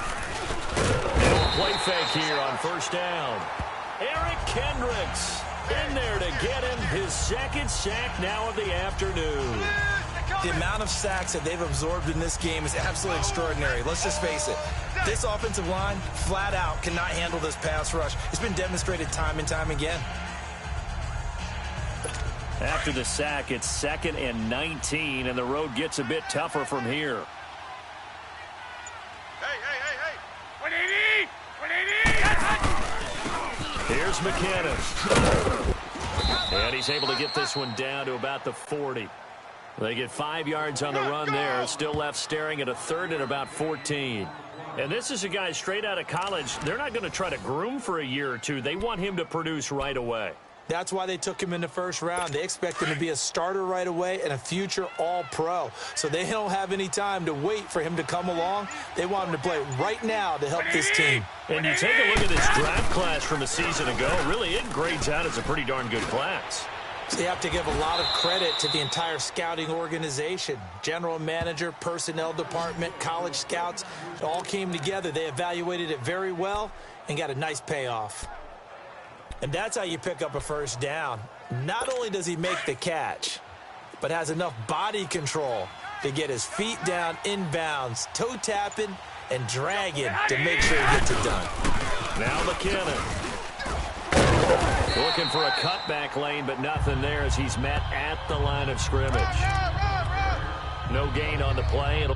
Play fake here on first down. Eric Kendricks in there to get him his second sack now of the afternoon. The amount of sacks that they've absorbed in this game is absolutely extraordinary. Let's just face it. This offensive line, flat out, cannot handle this pass rush. It's been demonstrated time and time again. After the sack, it's 2nd and 19, and the road gets a bit tougher from here. Hey. 180. Here's McKinnon. And he's able to get this one down to about the 40. They get 5 yards on the run there. Still left staring at a 3rd and about 14. And this is a guy straight out of college. They're not going to try to groom for a year or two. They want him to produce right away. That's why they took him in the first round. They expect him to be a starter right away and a future all-pro. So they don't have any time to wait for him to come along. They want him to play right now to help this team. And you take a look at this draft class from a season ago. Really, it grades out as a pretty darn good class. So you have to give a lot of credit to the entire scouting organization. General manager, personnel department, college scouts, it all came together. They evaluated it very well and got a nice payoff. And that's how you pick up a first down. Not only does he make the catch, but has enough body control to get his feet down inbounds, toe tapping and dragging to make sure he gets it done. Now McKinnon. Looking for a cutback lane, but nothing there as he's met at the line of scrimmage. No gain on the play.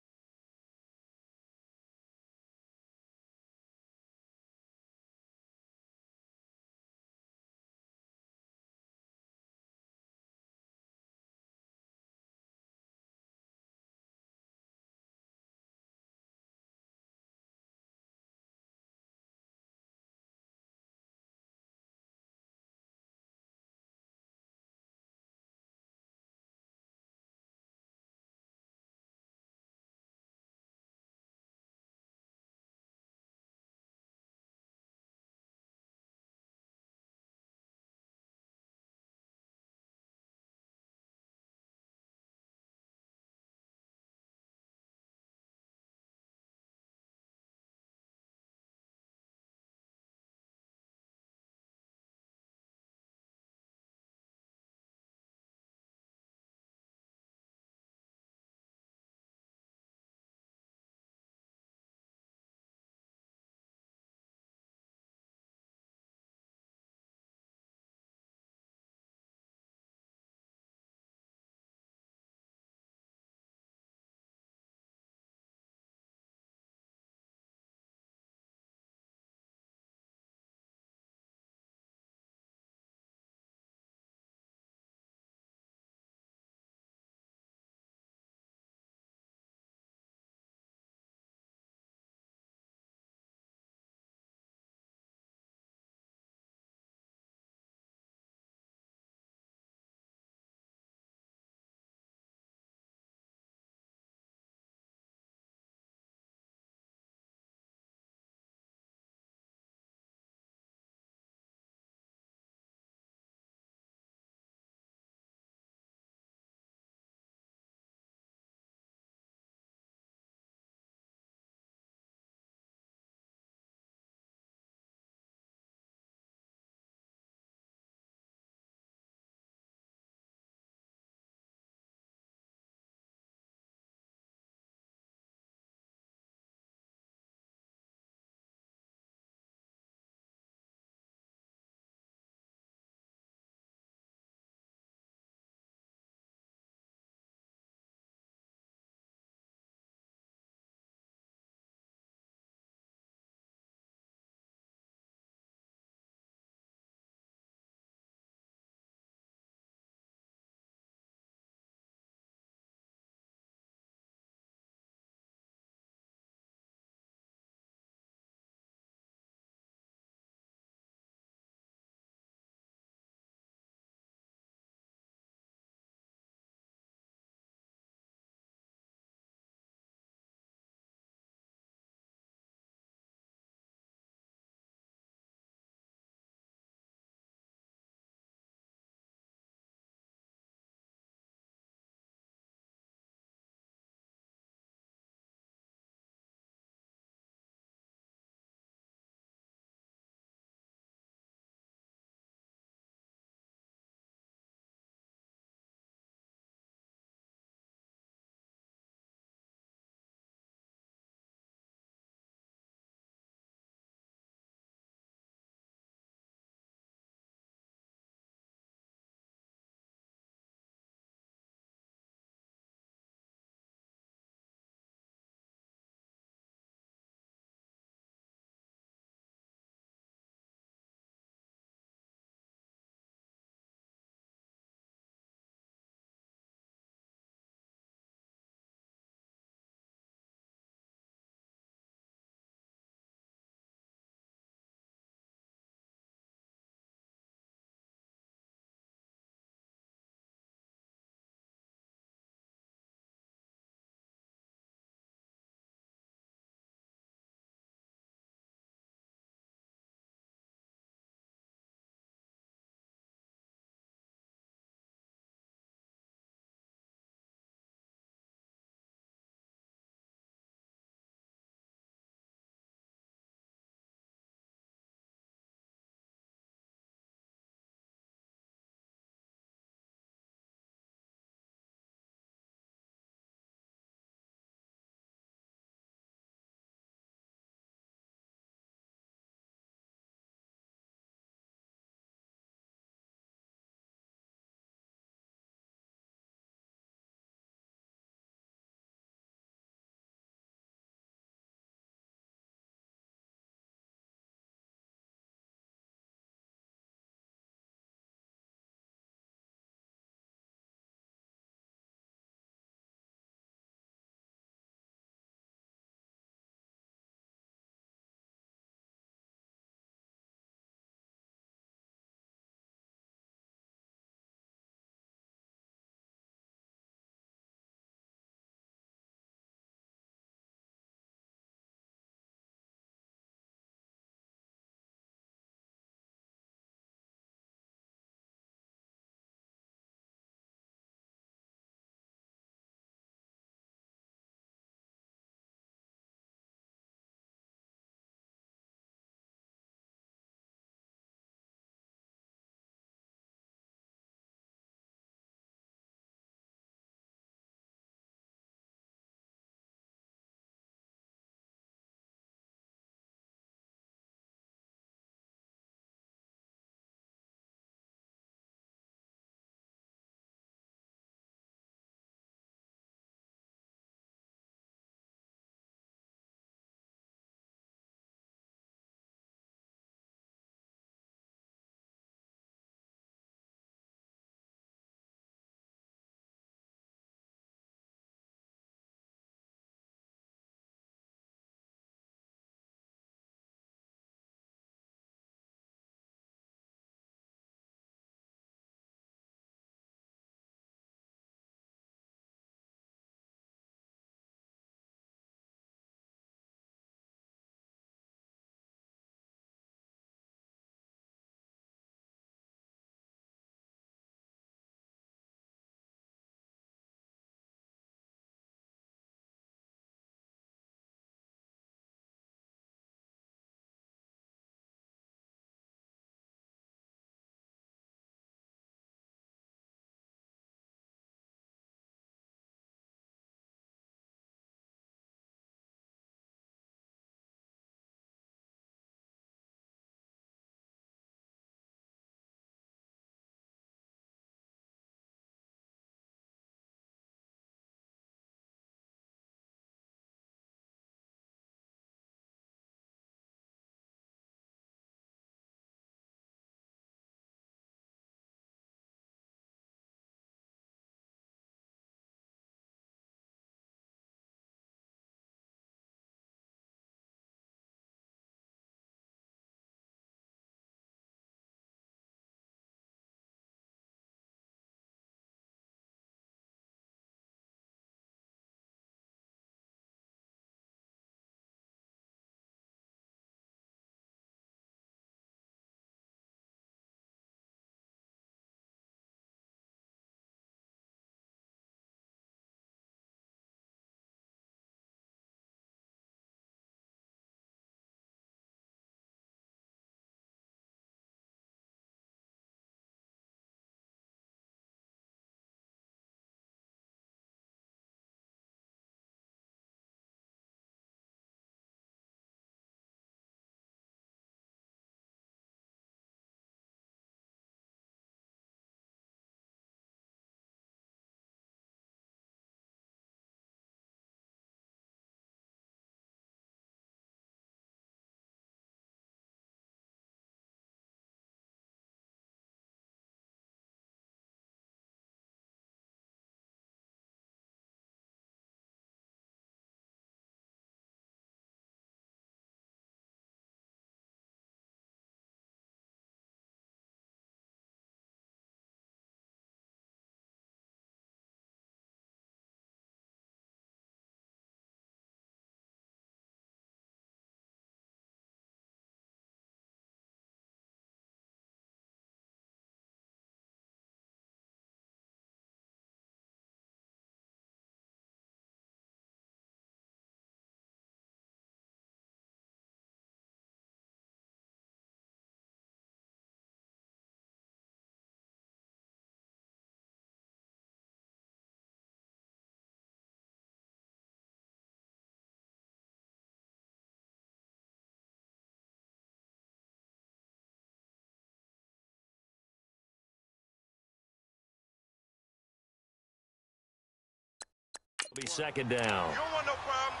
Be second down. You don't want no problems.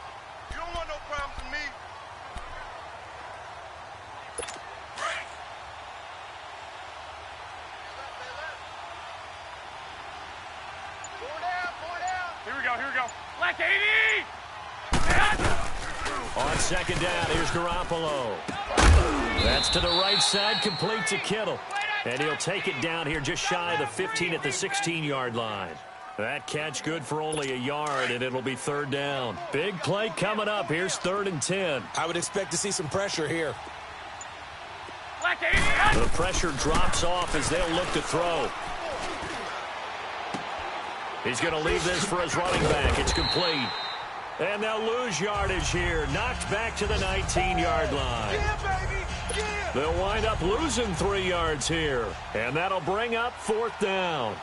You don't want no problems with me. Here we go. Black 80! On second down, here's Garoppolo. That's to the right side, complete to Kittle. And he'll take it down here just shy of the 15 at the 16-yard line. That catch good for only a yard, and it'll be third down. Big play coming up. Here's 3rd and 10. I would expect to see some pressure here. Black 80! The pressure drops off as they'll look to throw. He's going to leave this for his running back. It's complete. And they'll lose yardage here. Knocked back to the 19-yard line. Yeah, baby! Yeah! They'll wind up losing 3 yards here. And that'll bring up 4th down.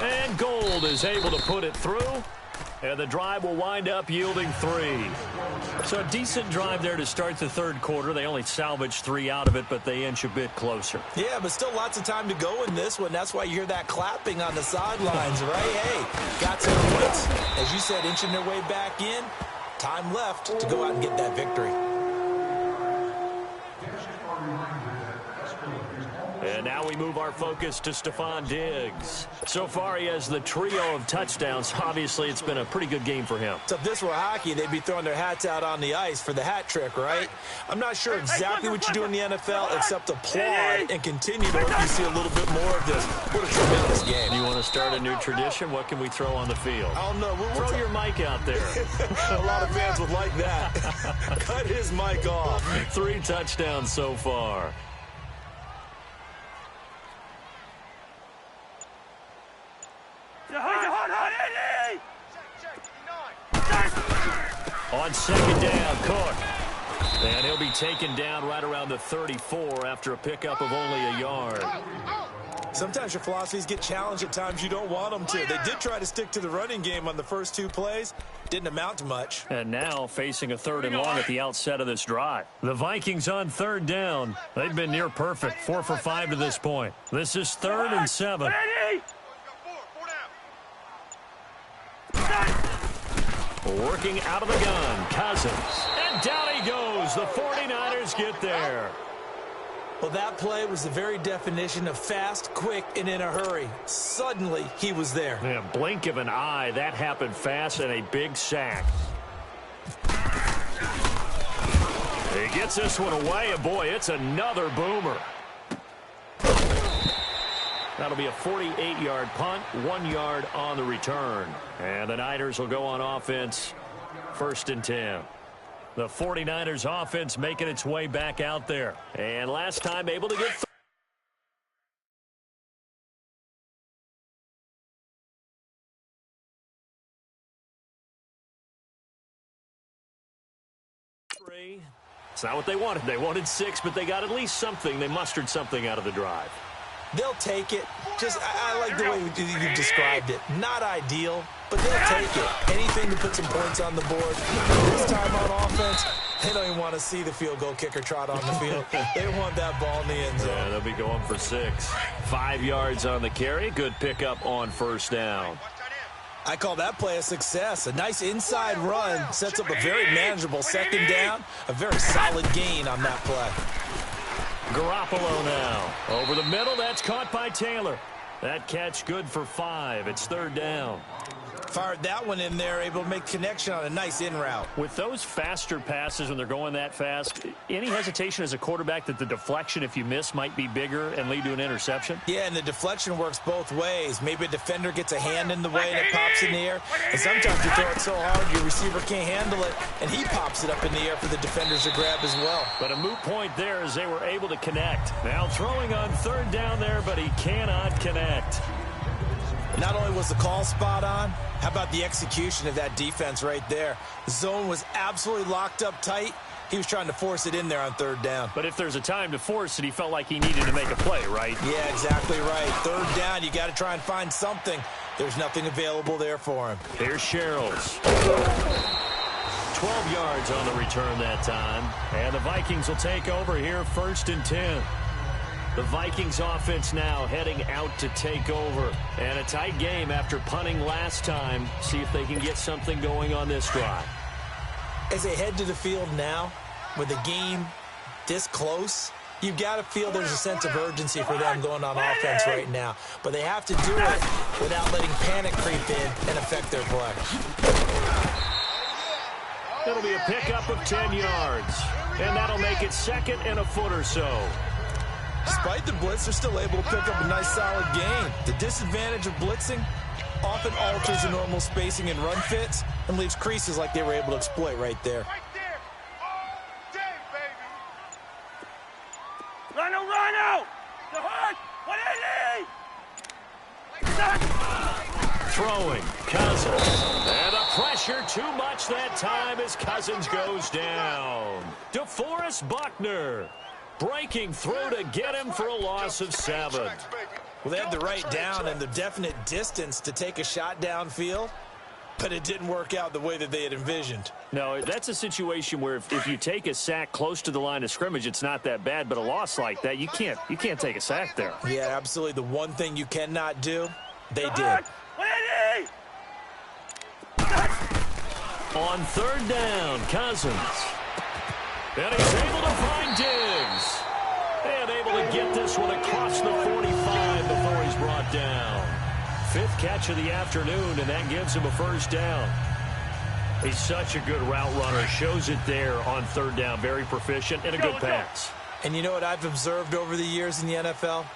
And Gold is able to put it through. And the drive will wind up yielding 3. So a decent drive there to start the third quarter. They only salvaged 3 out of it, but they inch a bit closer. Yeah, but still lots of time to go in this one. That's why you hear that clapping on the sidelines, right? Hey, got some points. As you said, inching their way back in. Time left to go out and get that victory. And now we move our focus to Stephon Diggs. So far, he has the trio of touchdowns. Obviously, it's been a pretty good game for him. So if this were hockey, they'd be throwing their hats out on the ice for the hat trick, right? I'm not sure exactly what you do in the NFL except applaud and continue to hope you see a little bit more of this. What a tremendous game. You want to start a new tradition? What can we throw on the field? I don't know. Throw your mic out there. A lot of fans would like that. Cut his mic off. 3 touchdowns so far. On second down, Cook. And he'll be taken down right around the 34 after a pickup of only a yard. Sometimes your philosophies get challenged at times you don't want them to. They did try to stick to the running game on the first 2 plays. Didn't amount to much. And now facing a 3rd and long at the outset of this drive. The Vikings on 3rd down. They've been near perfect. 4 for 5 to this point. This is 3rd and 7. Working out of the gun, Cousins. And down he goes. The 49ers get there. Well, that play was the very definition of fast, quick, and in a hurry. Suddenly, he was there. Yeah, blink of an eye. That happened fast and a big sack. He gets this one away, and boy, it's another boomer. That'll be a 48-yard punt, 1 yard on the return. And the Niners will go on offense, 1st and 10. The 49ers offense making its way back out there. And last time able to get 3. It's not what they wanted. They wanted 6, but they got at least something. They mustered something out of the drive. They'll take it. I like the way you described it. Not ideal, but they'll take it. Anything to put some points on the board. This time on offense, they don't even want to see the field goal kicker trot on the field. They want that ball in the end zone. Yeah, they'll be going for 6. 5 yards on the carry. Good pickup on 1st down. I call that play a success. A nice inside run sets up a very manageable 2nd down. A very solid gain on that play. Garoppolo now. Over the middle, that's caught by Taylor. That catch good for 5. It's 3rd down. Fired that one in there, able to make connection on a nice in route. With those faster passes when they're going that fast, any hesitation as a quarterback that the deflection, if you miss, might be bigger and lead to an interception? Yeah, and the deflection works both ways. Maybe a defender gets a hand in the way and it pops in the air. And sometimes you throw it so hard your receiver can't handle it, and he pops it up in the air for the defenders to grab as well. But a moot point there as they were able to connect. Now throwing on 3rd down there, but he cannot connect. Not only was the call spot on, how about the execution of that defense right there? The zone was absolutely locked up tight. He was trying to force it in there on 3rd down. But if there's a time to force it, he felt like he needed to make a play, right? Yeah, exactly right. 3rd down, you got to try and find something. There's nothing available there for him. Here's Sherrills. 12 yards on the return that time. And the Vikings will take over here 1st and 10. The Vikings offense now heading out to take over. And a tight game after punting last time. See if they can get something going on this drive. As they head to the field now, with the game this close, you've got to feel there's a sense of urgency for them going on offense right now. But they have to do it without letting panic creep in and affect their play. It'll be a pickup of 10 yards. And that'll make it second and a foot or so. Despite the blitz, they're still able to pick up a nice, solid gain. The disadvantage of blitzing often alters the normal spacing and run fits and leaves creases like they were able to exploit right there. Rhino! The hook! 180! Throwing, Cousins. And the pressure too much that time as Cousins goes down. DeForest Buckner breaking through to get him for a loss of 7. Well, they had the right down and the definite distance to take a shot downfield, but it didn't work out the way that they had envisioned. No, that's a situation where if you take a sack close to the line of scrimmage, it's not that bad, but a loss like that, you can't take a sack there. Yeah, absolutely. The one thing you cannot do, they did. 180! On third down, Cousins. And he's able to find Diggs. And able to get this one across the 45 before he's brought down. 5th catch of the afternoon, and that gives him a first down. He's such a good route runner. Shows it there on third down. Very proficient and a good pass. And you know what I've observed over the years in the NFL?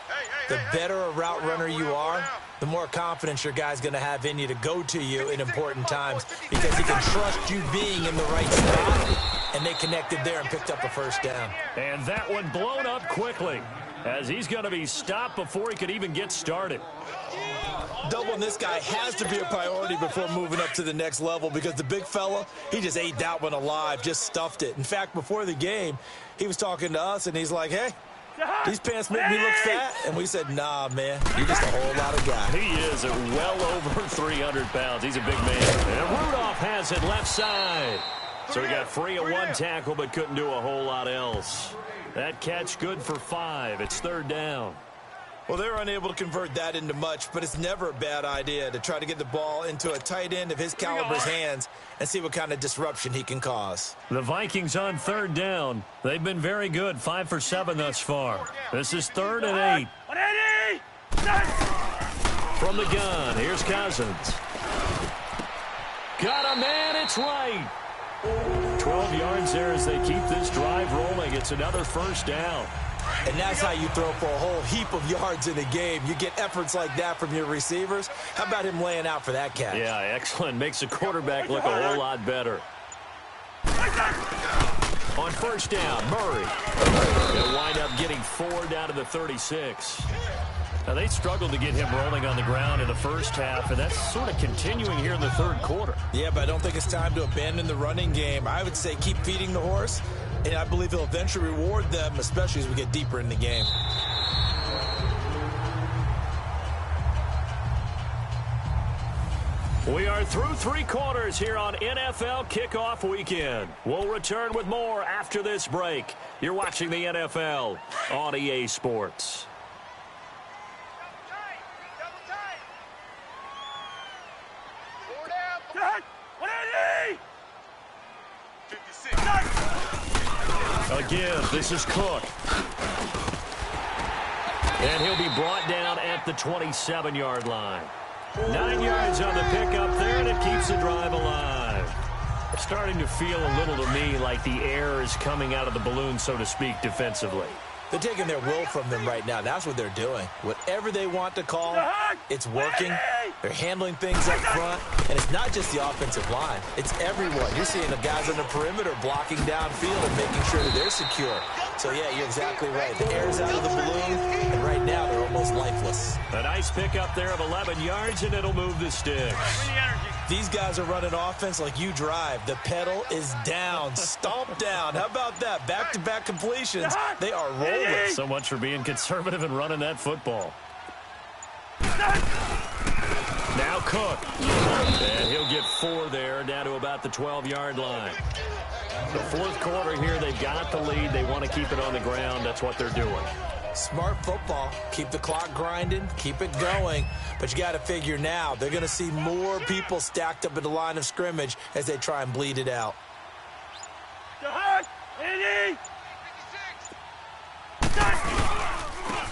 The better a route runner you are, the more confidence your guy's going to have in you to go to you in important times because he can trust you being in the right spot, and they connected there and picked up a first down. And that one blown up quickly as he's going to be stopped before he could even get started. Doubling this guy has to be a priority before moving up to the next level because the big fella, he just ate that one alive, just stuffed it. In fact, before the game, he was talking to us, and he's like, hey, these pants make me look fat. And we said, nah, man, you're just a whole lot of guy. He is well over 300 pounds. He's a big man. And Rudolph has it left side. So he got free of one tackle but couldn't do a whole lot else. That catch good for 5. It's third down. Well, they're unable to convert that into much, but it's never a bad idea to try to get the ball into a tight end of his caliber's hands and see what kind of disruption he can cause. The Vikings on third down. They've been very good, 5 for 7 thus far. This is 3rd and 8. 180! From the gun, here's Cousins. Got a man, it's right. 12 yards there as they keep this drive rolling. It's another first down. And that's how you throw for a whole heap of yards in a game. You get efforts like that from your receivers. How about him laying out for that catch? Yeah, excellent. Makes the quarterback look a whole lot better. On first down, Murray. They'll wind up getting 4 down to the 36. Now, they struggled to get him rolling on the ground in the first half, and that's sort of continuing here in the third quarter. Yeah, but I don't think it's time to abandon the running game. I would say keep feeding the horse, and I believe he'll eventually reward them, especially as we get deeper in the game. We are through 3 quarters here on NFL Kickoff Weekend. We'll return with more after this break. You're watching the NFL on EA Sports. Again, this is Cook. And he'll be brought down at the 27-yard line. 9 yards on the pickup there, and it keeps the drive alive. It's starting to feel a little to me like the air is coming out of the balloon, so to speak, defensively. They're taking their will from them right now. That's what they're doing. Whatever they want to call, it's working. They're handling things up front. And it's not just the offensive line. It's everyone. You're seeing the guys on the perimeter blocking downfield and making sure that they're secure. So, yeah, you're exactly right. The air's out of the balloon, and right now they're almost lifeless. A nice pickup there of 11 yards, and it'll move the sticks. These guys are running offense like you drive. The pedal is down, stomped down. How about that? Back-to-back completions. They are rolling. So much for being conservative and running that football. Now Cook. And he'll get 4 there, down to about the 12-yard line. The fourth quarter here, they've got the lead. They want to keep it on the ground. That's what they're doing. Smart football. Keep the clock grinding, keep it going. But you got to figure now, they're going to see more people stacked up at the line of scrimmage as they try and bleed it out.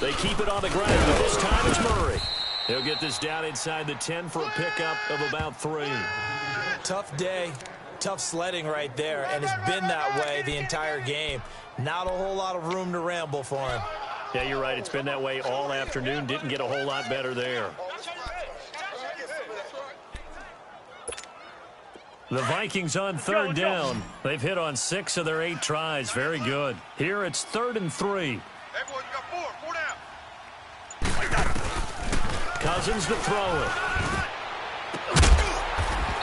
They keep it on the ground, but this time it's Murray. He'll get this down inside the 10 for a pickup of about 3. Tough day, tough sledding right there, and it's been that way the entire game. Not a whole lot of room to ramble for him. Yeah, you're right. It's been that way all afternoon. Didn't get a whole lot better there. The Vikings on 3rd down. They've hit on 6 of their 8 tries. Very good. Here it's 3rd and 3. Everyone, you got 4 down. Cousins to throw it.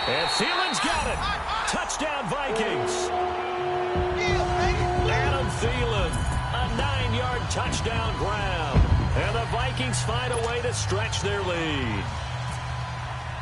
And Thielen's got it. Touchdown, Vikings. Adam Thielen, a 9-yard touchdown grab. And the Vikings find a way to stretch their lead.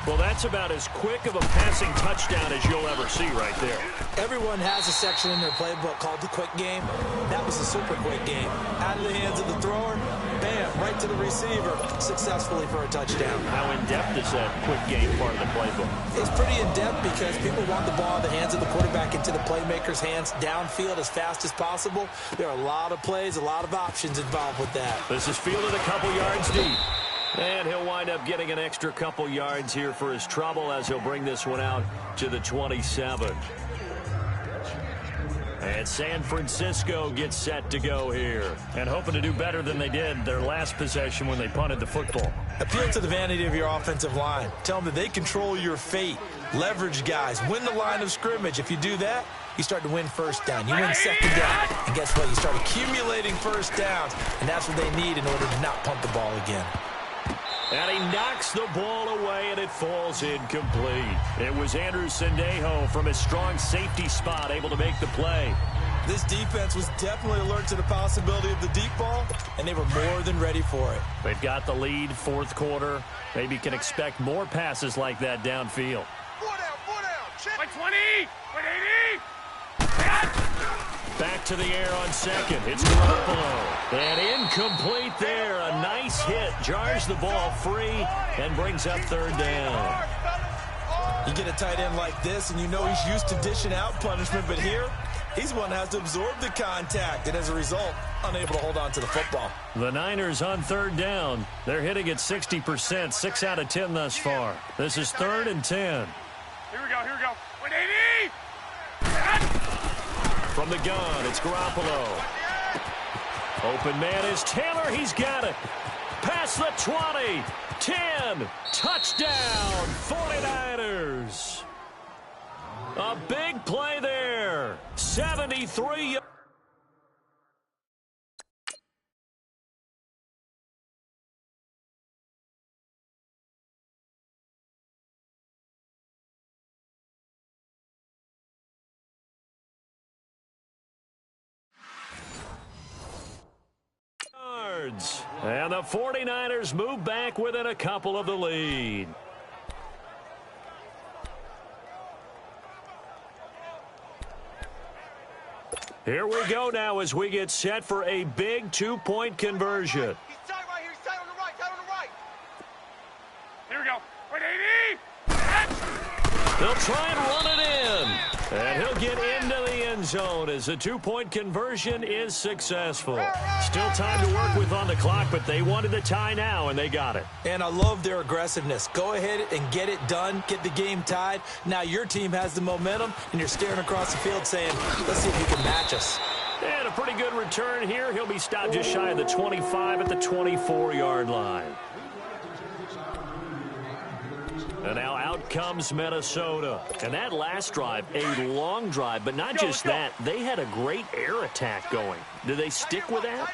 Well, that's about as quick of a passing touchdown as you'll ever see right there. Everyone has a section in their playbook called the quick game. That was a super quick game. Out of the hands of the thrower, bam, right to the receiver, successfully for a touchdown. How in-depth is that quick game part of the playbook? It's pretty in-depth because people want the ball in the hands of the quarterback into the playmaker's hands downfield as fast as possible. There are a lot of plays, a lot of options involved with that. This is fielded a couple yards deep. And he'll wind up getting an extra couple yards here for his trouble as he'll bring this one out to the 27. And San Francisco gets set to go here. And hoping to do better than they did their last possession when they punted the football. Appeal to the vanity of your offensive line. Tell them that they control your fate. Leverage guys. Win the line of scrimmage. If you do that, you start to win first down. You win second down. And guess what? You start accumulating first downs. And that's what they need in order to not punt the ball again. And he knocks the ball away, and it falls incomplete. It was Andrew Sendejo from his strong safety spot able to make the play. This defense was definitely alert to the possibility of the deep ball, and they were more than ready for it. They've got the lead, 4th quarter. Maybe can expect more passes like that downfield. 4 down. Check. 120, 180. Back to the air on 2nd. It's Garoppolo. And incomplete there. A nice hit. Jars the ball free and brings up 3rd down. You get a tight end like this, and you know he's used to dishing out punishment, but here, he's one that has to absorb the contact, and as a result, unable to hold on to the football. The Niners on 3rd down. They're hitting at 60%, 6 out of 10 thus far. This is 3rd and 10. Here we go. 180. From the gun, it's Garoppolo. Open man is Taylor. He's got it. Past the 20. 10. Touchdown, 49ers. A big play there. 73. And the 49ers move back within a couple of the lead. Here we go now as we get set for a big 2-point conversion. He's tight right here. He's tight on the right. Here we go. 180. They'll try and run it in. And he'll get into the end zone as the 2-point conversion is successful. Still time to work with on the clock, but they wanted the tie now, and they got it. And I love their aggressiveness. Go ahead and get it done. Get the game tied. Now your team has the momentum, and you're staring across the field saying, let's see if you can match us. And a pretty good return here. He'll be stopped just shy of the 25 at the 24-yard line. And now out comes Minnesota. And that last drive, a long drive, but not just that. They had a great air attack going. Do they stick with that?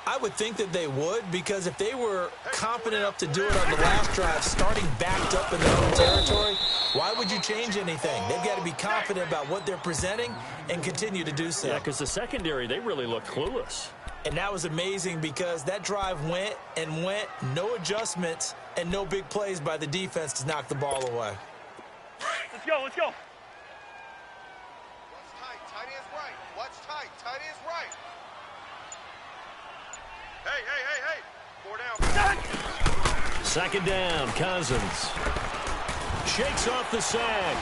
I would think that they would, because if they were confident enough to do it on the last drive, starting backed up in their own territory, why would you change anything? They've got to be confident about what they're presenting and continue to do so. Yeah, because the secondary, they really looked clueless. And that was amazing because that drive went and went, no adjustments, and no big plays by the defense to knock the ball away. Let's go. Watch tight. Tight is right. Watch tight. Tight is right. Hey. 4 down. Second down, Cousins. Shakes off the sack.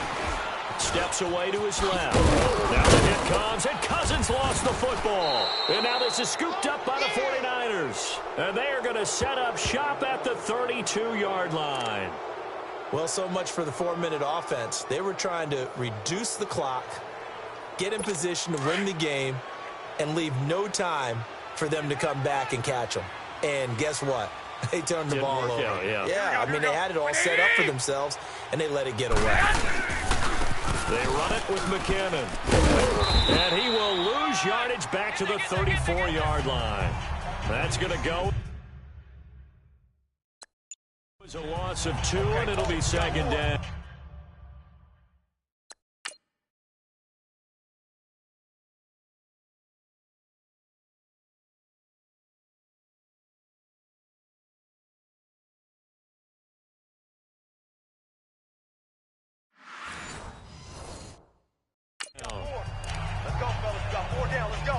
Steps away to his left. Now the hit comes, and Cousins lost the football. And now this is scooped up by the 49ers. And they are going to set up shop at the 32-yard line. Well, so much for the 4-minute offense. They were trying to reduce the clock, get in position to win the game, and leave no time for them to come back and catch them. And guess what? They turned the ball over. Yeah, I mean, they had it all set up for themselves, and they let it get away. They run it with McKinnon. And he will lose yardage back to the 34-yard line. That's going to go. It's a loss of 2, and it'll be second down. Let's go, fellas. We got 4 down. Let's go.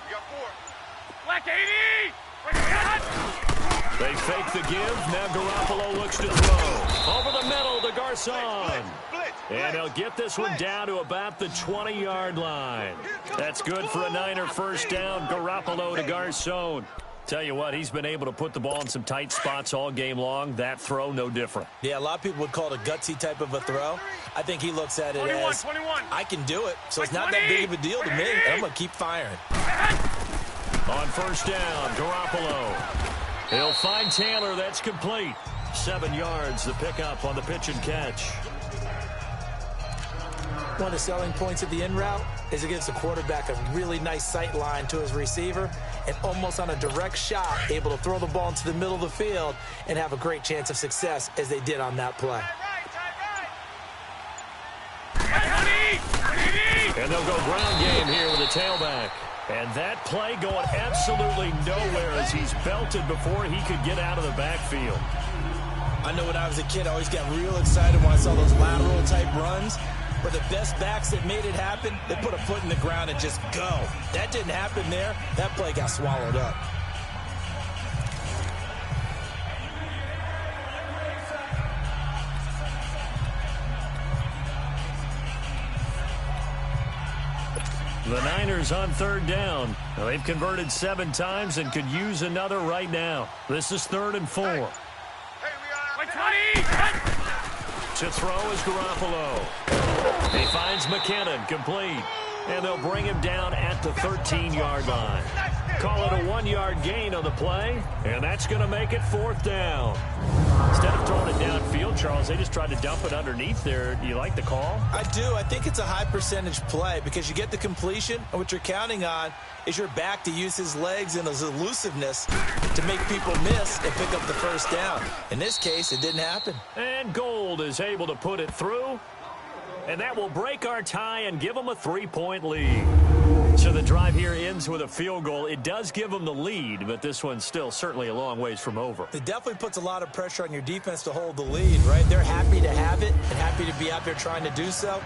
We got 4. Black 80! They fake the give. Now Garoppolo looks to throw. Over the middle to Garcon. And he'll get this one down to about the 20-yard line. That's good for a Niner first down. Garoppolo to Garcon. Tell you what, he's been able to put the ball in some tight spots all game long. That throw, no different. Yeah, a lot of people would call it a gutsy type of a throw. I think he looks at it as, I can do it, so it's not that big of a deal to me. And I'm going to keep firing. On first down, Garoppolo. He'll find Taylor. That's complete. 7 yards, the pickup on the pitch and catch. One of the selling points of the in route is it gives the quarterback a really nice sight line to his receiver and almost on a direct shot able to throw the ball into the middle of the field and have a great chance of success as they did on that play. And they'll go ground game here with a tailback. And that play going absolutely nowhere as he's belted before he could get out of the backfield. I know when I was a kid, I always got real excited when I saw those lateral type runs. But the best backs that made it happen, they put a foot in the ground and just go. That didn't happen there. That play got swallowed up. The Niners on third down. Now, they've converted 7 times and could use another right now. This is 3rd and 4. Hey, we got 20! To throw is Garoppolo. He finds McKinnon, complete. And they'll bring him down at the 13-yard line. Call it a 1-yard gain on the play, and that's going to make it 4th down. Instead of throwing it downfield, Charles, they just tried to dump it underneath there. Do you like the call? I do. I think it's a high percentage play because you get the completion, and what you're counting on is your back to use his legs and his elusiveness to make people miss and pick up the first down. In this case, it didn't happen. And Gold is able to put it through. And that will break our tie and give them a 3-point lead. So the drive here ends with a field goal. It does give them the lead, but this one's still certainly a long ways from over. It definitely puts a lot of pressure on your defense to hold the lead, right? They're happy to have it and happy to be out there trying to do so.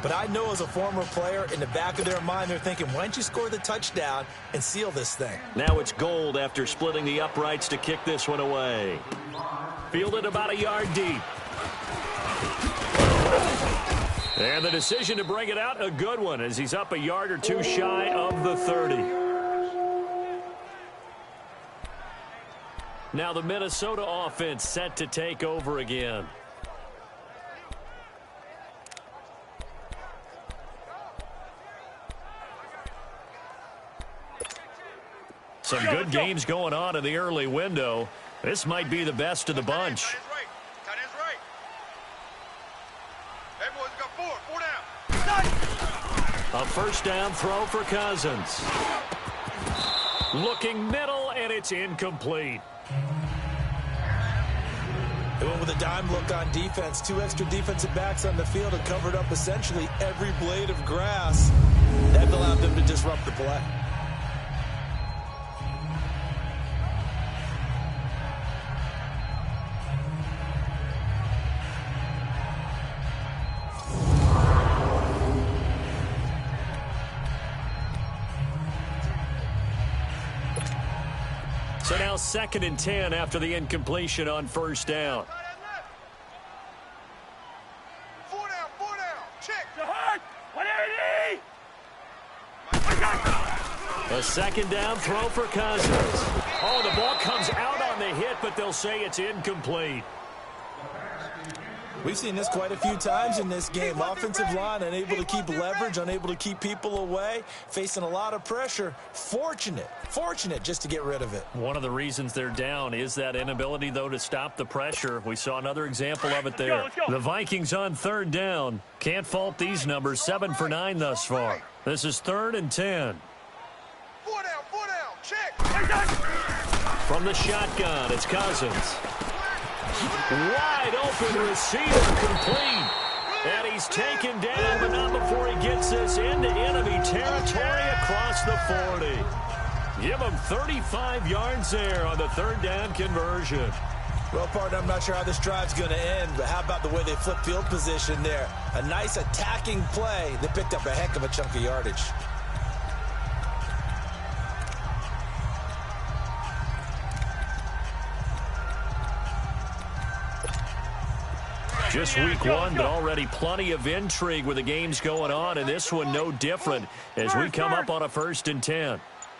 But I know as a former player, in the back of their mind, they're thinking, why don't you score the touchdown and seal this thing? Now it's Gold after splitting the uprights to kick this one away. Fielded about a yard deep. And the decision to bring it out, a good one, as he's up a yard or two shy of the 30. Now the Minnesota offense set to take over again. Some good games going on in the early window. This might be the best of the bunch. A first down throw for Cousins. Looking middle, and it's incomplete. They went with a dime look on defense. 2 extra defensive backs on the field and covered up essentially every blade of grass. That allowed them to disrupt the play. So now 2nd and 10 after the incompletion on 1st down. 4 down, 4 down. Check. A 2nd down throw for Cousins. Oh, the ball comes out on the hit, but they'll say it's incomplete. We've seen this quite a few times in this game. Offensive line unable to keep leverage, unable to keep people away, facing a lot of pressure. Fortunate just to get rid of it. One of the reasons they're down is that inability, though, to stop the pressure. We saw another example of it there. Let's go. The Vikings on 3rd down. Can't fault these numbers. 7 for 9 thus far. This is 3rd and 10. 4 down, 4 down. Check. From the shotgun, it's Cousins. Wide open receiver complete. And he's taken down, but not before he gets this into enemy territory across the 40. Give him 35 yards there on the 3rd down conversion. Well, partner, I'm not sure how this drive's going to end, but how about the way they flip field position there? A nice attacking play that picked up a heck of a chunk of yardage. Just week 1, but already plenty of intrigue with the games going on, and this one no different as we come up on a 1st and 10.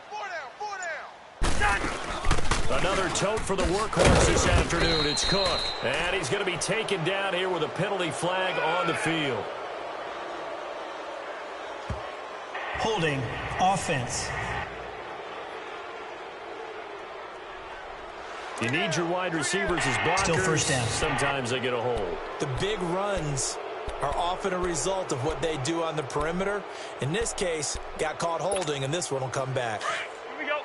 4 down, 4 down. Another tote for the workhorse this afternoon. It's Cook, and he's going to be taken down here with a penalty flag on the field. Holding offense. You need your wide receivers as blockers. Still 1st down. Sometimes they get a hold. The big runs are often a result of what they do on the perimeter. In this case, got caught holding, and this one will come back. Here we go.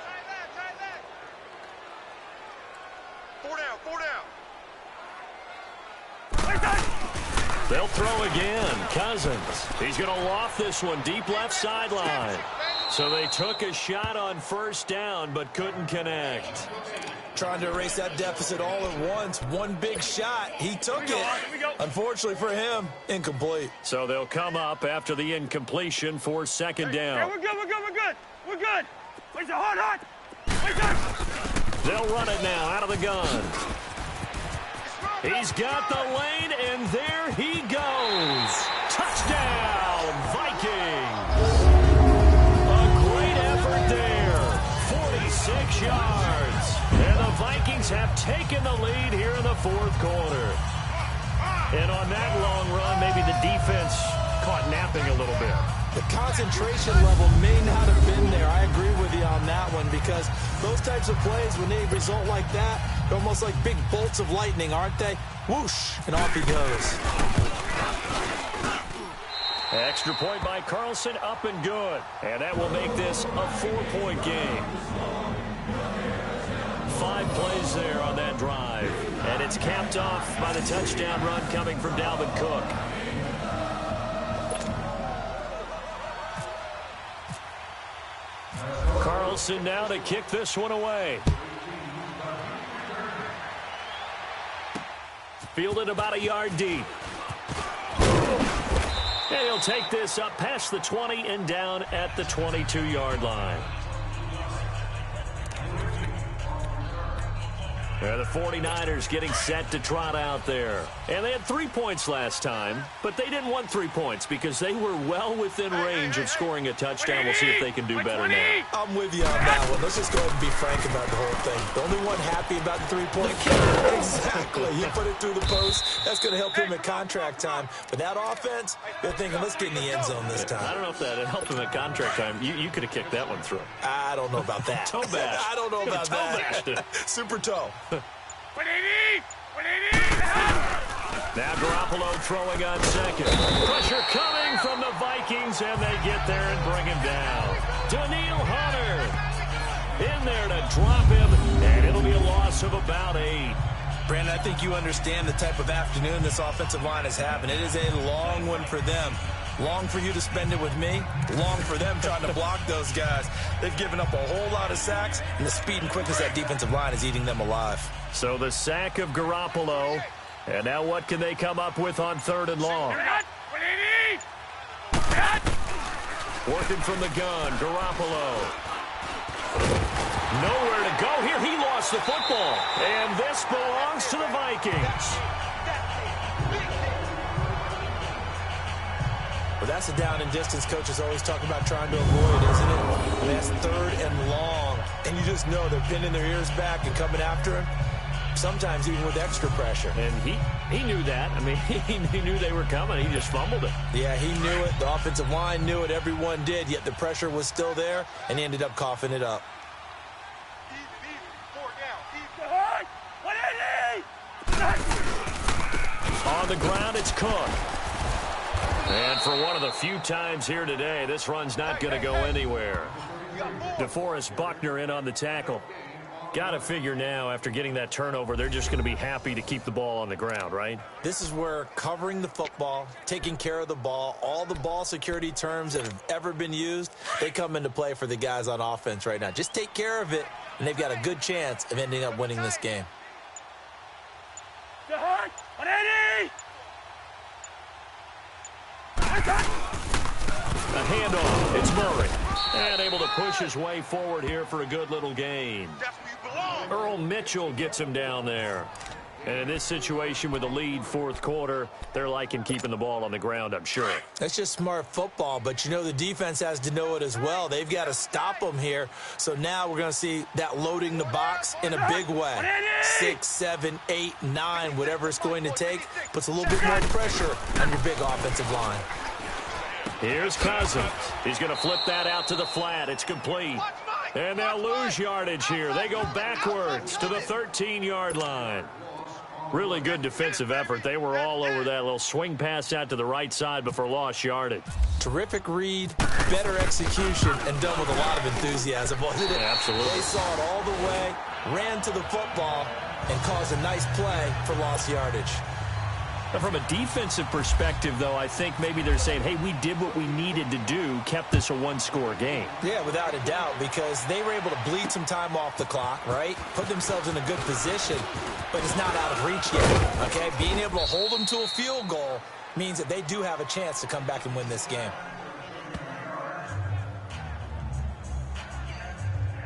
Tight leg. 4 down, 4 down. They'll throw again. Cousins. He's going to loft this one deep left sideline. So they took a shot on 1st down, but couldn't connect. Trying to erase that deficit all at once. One big shot. He took it. Unfortunately for him, incomplete. So they'll come up after the incompletion for 2nd down. Hey, we're good. Where's the hot? They'll run it now out of the gun. He's got the lane, and there he goes. Touchdown, Vikings. A great effort there. 46 yards. And the Vikings have taken the lead here in the 4th quarter. And on that long run, maybe the defense caught napping a little bit. The concentration level may not have been there. I agree with you on that one, because those types of plays, when they result like that, they're almost like big bolts of lightning, aren't they? Whoosh, and off he goes. Extra point by Carlson, up and good. And that will make this a 4-point game. 5 plays there on that drive. And it's capped off by the touchdown run coming from Dalvin Cook. Carlson now to kick this one away. Fielded about a yard deep. And he'll take this up past the 20 and down at the 22-yard line. The 49ers getting set to trot out there. And they had 3 points last time, but they didn't want 3 points because they were well within range of scoring a touchdown. We'll see if they can do better now. I'm with you on that one. Let's just go ahead and be frank about the whole thing. The only one happy about the 3-point kick. Exactly. You put it through the post. That's going to help him at contract time. But that offense, they're thinking, let's get in the end zone this time. I don't know if that helped him at contract time. You could have kicked that one through. I don't know about that. Toe bash. I don't know about that. Super toe. What they need! Now Garoppolo throwing on 2nd. Pressure coming from the Vikings, and they get there and bring him down. Daniil Hunter in there to drop him, and it'll be a loss of about 8. Brandon, I think you understand the type of afternoon this offensive line is having. It is a long one for them. Long for you to spend it with me. Long for them trying to block those guys. They've given up a whole lot of sacks, and the speed and quickness of that defensive line is eating them alive. So the sack of Garoppolo. And now what can they come up with on 3rd and long? Working from the gun, Garoppolo. Nowhere to go here. He lost the football. And this belongs to the Vikings. Well, that's a down and distance coaches always talk about trying to avoid, isn't it? And that's 3rd and long. And you just know they're pinning their ears back and coming after him, sometimes even with extra pressure. And he knew that. I mean, he knew they were coming. He just fumbled it. Yeah, he knew it. The offensive line knew it. Everyone did, yet the pressure was still there, and he ended up coughing it up. On the ground, it's Cook. And for one of the few times here today, this run's not going to go anywhere. DeForest Buckner in on the tackle. Got to figure now, after getting that turnover, they're just going to be happy to keep the ball on the ground, right? This is where covering the football, taking care of the ball, all the ball security terms that have ever been used, they come into play for the guys on offense right now. Just take care of it, and they've got a good chance of ending up winning this game. A handoff. It's Murray. And able to push his way forward here for a good little gain. Earl Mitchell gets him down there. And in this situation with the lead 4th quarter, they're liking keeping the ball on the ground, I'm sure. That's just smart football, but you know the defense has to know it as well. They've got to stop them here. So now we're going to see that loading the box in a big way. 6, 7, 8, 9, whatever it's going to take, puts a little bit more pressure on your big offensive line. Here's Cousins. He's going to flip that out to the flat. It's complete. And they'll lose yardage here. They go backwards to the 13-yard line. Really good defensive effort. They were all over that little swing pass out to the right side before lost yardage. Terrific read, better execution, and done with a lot of enthusiasm, wasn't it? Absolutely. They saw it all the way, ran to the football, and caused a nice play for lost yardage. From a defensive perspective, though, I think maybe they're saying, hey, we did what we needed to do, kept this a one-score game. Yeah, without a doubt, because they were able to bleed some time off the clock, right? Put themselves in a good position, but it's not out of reach yet, okay? Being able to hold them to a field goal means that they do have a chance to come back and win this game.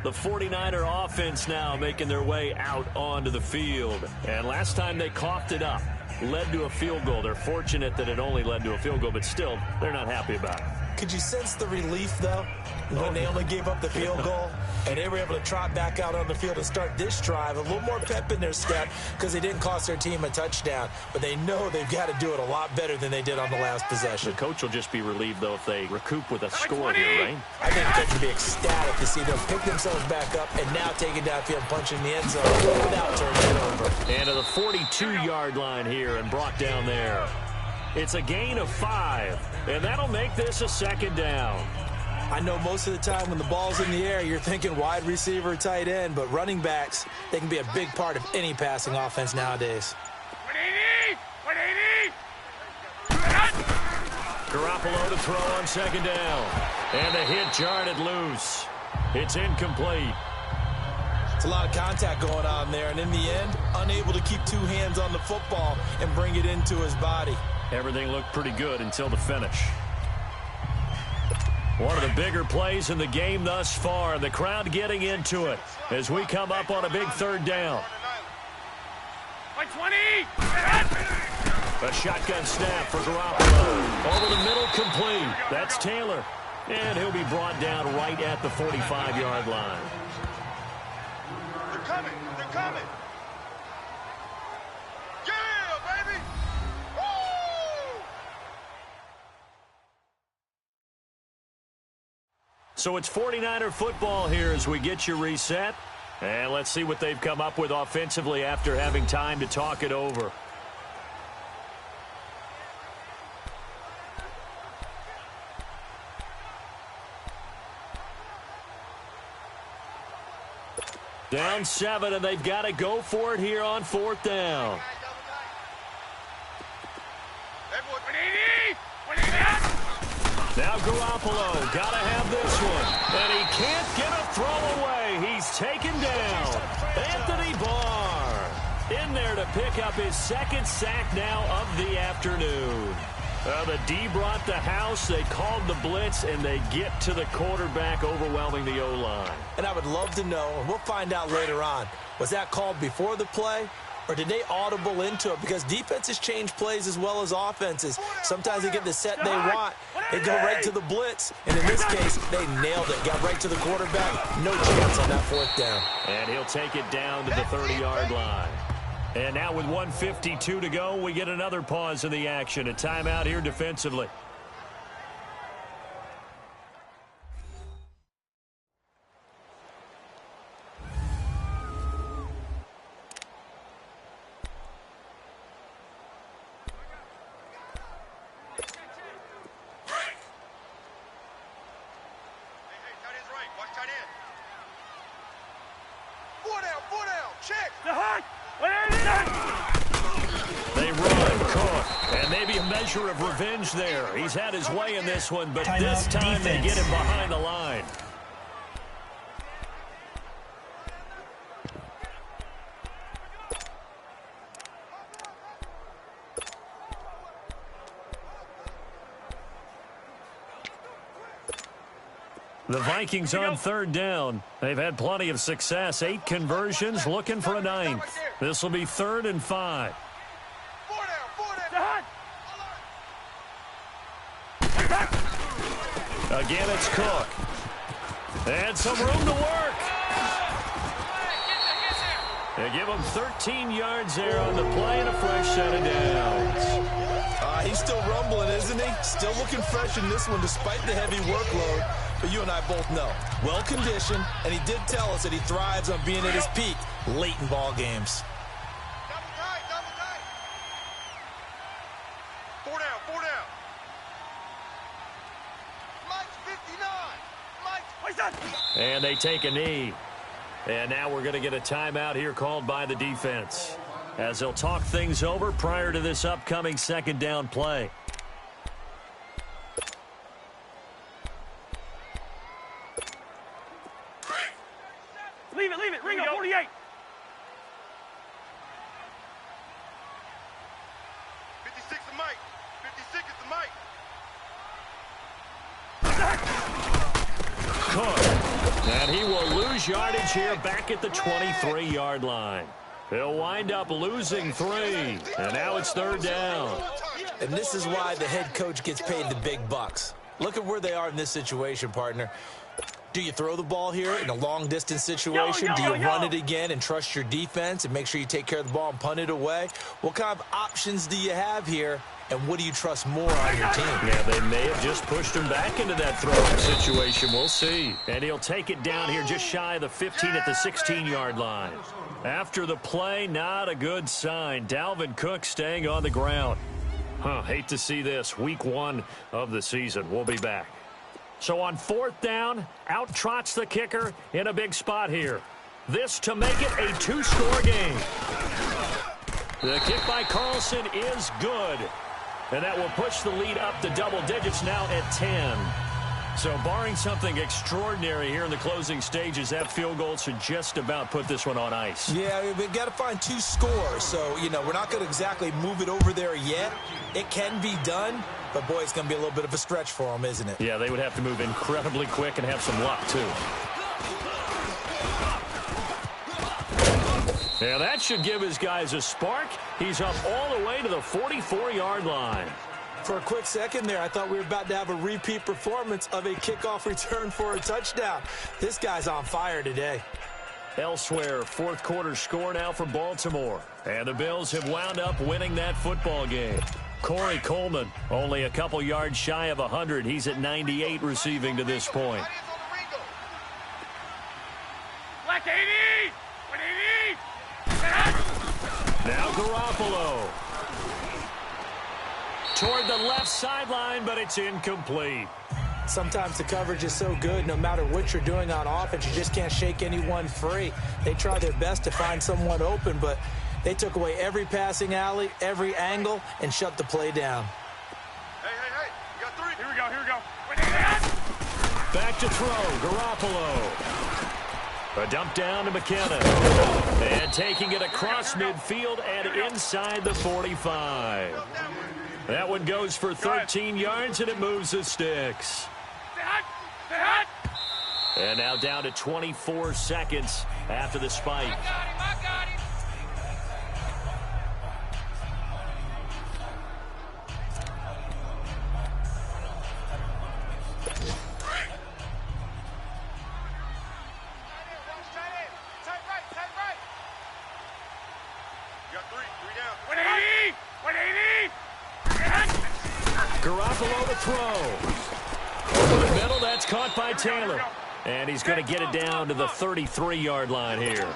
The 49er offense now making their way out onto the field. And last time they coughed it up, led to a field goal. They're fortunate that it only led to a field goal, but still, they're not happy about it. Could you sense the relief, though, when they only gave up the field goal and they were able to trot back out on the field and start this drive? A little more pep in their step because they didn't cost their team a touchdown, but they know they've got to do it a lot better than they did on the last possession. The coach will just be relieved, though, if they recoup with a score here, right? I think the coach would be ecstatic to see them pick themselves back up and now take it downfield, punch in the end zone without turning it over. And to the 42-yard line here and brought down there. It's a gain of 5, and that'll make this a 2nd down. I know most of the time when the ball's in the air, you're thinking wide receiver, tight end, but running backs, they can be a big part of any passing offense nowadays. Garoppolo to throw on 2nd down. And the hit jarred loose. It's incomplete. It's a lot of contact going on there, and in the end, unable to keep 2 hands on the football and bring it into his body. Everything looked pretty good until the finish. One of the bigger plays in the game thus far, and the crowd getting into it as we come up on a big 3rd down. A shotgun snap for Garoppolo. Over the middle, complete. That's Taylor. And he'll be brought down right at the 45-yard line. They're coming. They're coming. Yeah, baby. Woo! So it's 49er football here as we get you reset. And let's see what they've come up with offensively after having time to talk it over. Down 7, and they've got to go for it here on 4th down. Now Garoppolo, got to have this one. And he can't get a throw away. He's taken down. Anthony Barr in there to pick up his 2nd sack now of the afternoon. The D brought the house. They called the blitz, and they get to the quarterback, overwhelming the O-line. And I would love to know, and we'll find out later on, was that called before the play, or did they audible into it? Because defenses change plays as well as offenses. Sometimes they get the set they want. They go right to the blitz. And in this case, they nailed it. Got right to the quarterback. No chance on that fourth down. And he'll take it down to the 30-yard line. And now with 1:52 to go, we get another pause in the action. A timeout here defensively. They run Cook, and maybe a measure of revenge there. He's had his way in this one, but this time they get him behind the line. The Vikings on third down. They've had plenty of success. 8 conversions, looking for a 9th. This will be 3rd and 5. Again, it's Cook. And some room to work. They give him 13 yards there on the play and a fresh set of downs. He's still rumbling, isn't he? Still looking fresh in this one despite the heavy workload. But you and I both know, well-conditioned, and he did tell us that he thrives on being at his peak late in ball games. Double tight. 4 down, 4 down. Mike's 59. Mike's... And they take a knee. And now we're going to get a timeout here called by the defense, as they'll talk things over prior to this upcoming second down play. Leave it. Ringo, 48. 56 is Mike. 56 is the Mike. Cook. And he will lose yardage here back at the 23-yard line. He'll wind up losing 3. And now it's 3rd down. And this is why the head coach gets paid the big bucks. Look at where they are in this situation, partner. Do you throw the ball here in a long-distance situation? Do you run it again and trust your defense and make sure you take care of the ball and punt it away? What kind of options do you have here, and what do you trust more on your team? Yeah, they may have just pushed him back into that throwing situation. We'll see. And he'll take it down here just shy of the 15 at the 16-yard line. After the play, not a good sign. Dalvin Cook staying on the ground. Hate to see this. Week 1 of the season. We'll be back. So on 4th down, out trots the kicker in a big spot here. This to make it a 2-score game. The kick by Carlson is good. And that will push the lead up to double digits now at 10. So barring something extraordinary here in the closing stages, that field goal should just about put this one on ice. Yeah, we've got to find 2 scores. So, we're not going to exactly move it over there yet. It can be done. But, boy, it's going to be a little bit of a stretch for them, isn't it? Yeah, they would have to move incredibly quick and have some luck, too. Yeah, that should give his guys a spark. He's up all the way to the 44-yard line. For a quick second there, I thought we were about to have a repeat performance of a kickoff return for a touchdown. This guy's on fire today. Elsewhere, 4th quarter score now for Baltimore. And the Bills have wound up winning that football game. Corey Coleman, only a couple yards shy of 100. He's at 98 receiving to this point. Black 80! 180! Now Garoppolo. Toward the left sideline, but it's incomplete. Sometimes the coverage is so good, no matter what you're doing on offense, you just can't shake anyone free. They try their best to find someone open, but they took away every passing alley, every angle, and shut the play down. Hey, you got 3. Here we go. Back to throw, Garoppolo. A dump down to McKinnon. And taking it across midfield and inside the 45. That one goes for 13 yards, and it moves the sticks. And now down to 24 seconds after the spike. I got him. Tight right. You got three down. 180. Garoppolo to throw. Over the middle, that's caught by Taylor. And he's going to get it down to the 33-yard line here.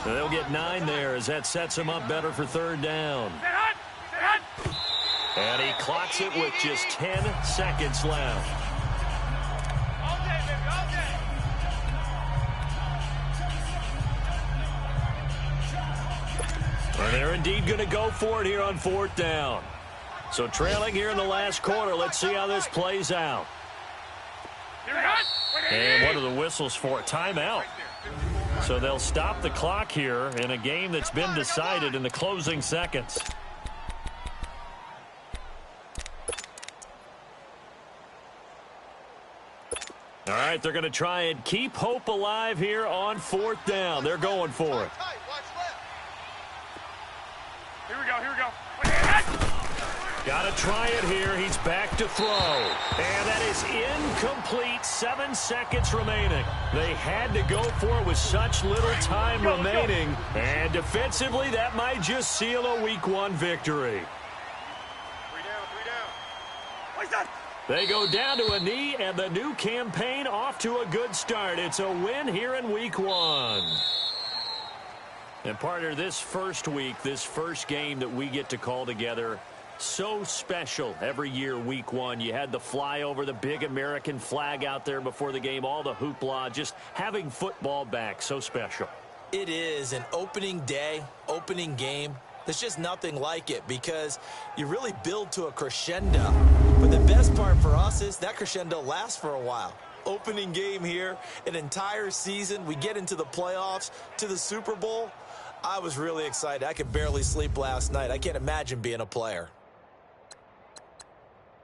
They'll get 9 there as that sets him up better for third down. And he clocks it with just 10 seconds left. All day, baby, all day. And they're indeed going to go for it here on fourth down. So trailing here in the last quarter. Let's see how this plays out. And what are the whistles for? A timeout. So they'll stop the clock here in a game that's been decided in the closing seconds. All right, they're going to try and keep hope alive here on fourth down. They're going for it. Here we go. Got to try it here. He's back to throw. And that is incomplete. 7 seconds remaining. They had to go for it with such little time remaining. And defensively, that might just seal a Week 1 victory. 3 down. What's that? They go down to a knee, and the new campaign off to a good start. It's a win here in Week 1. And partner, this first week, this first game that we get to call together, so special every year, Week 1. You had the flyover, the big American flag out there before the game, all the hoopla, just having football back, so special. It is an opening day, opening game. There's just nothing like it because you really build to a crescendo. But the best part for us is that crescendo lasts for a while. Opening game here, an entire season. We get into the playoffs, to the Super Bowl. I was really excited. I could barely sleep last night. I can't imagine being a player.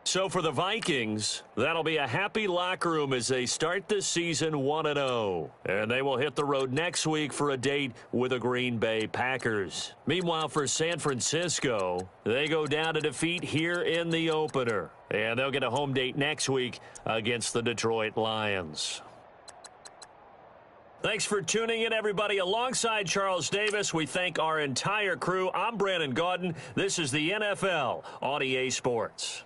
So for the Vikings, that'll be a happy locker room as they start this season 1-0. And they will hit the road next week for a date with the Green Bay Packers. Meanwhile, for San Francisco, they go down to defeat here in the opener. And they'll get a home date next week against the Detroit Lions. Thanks for tuning in, everybody. Alongside Charles Davis, we thank our entire crew. I'm Brandon Gaudin. This is the NFL on EA Sports.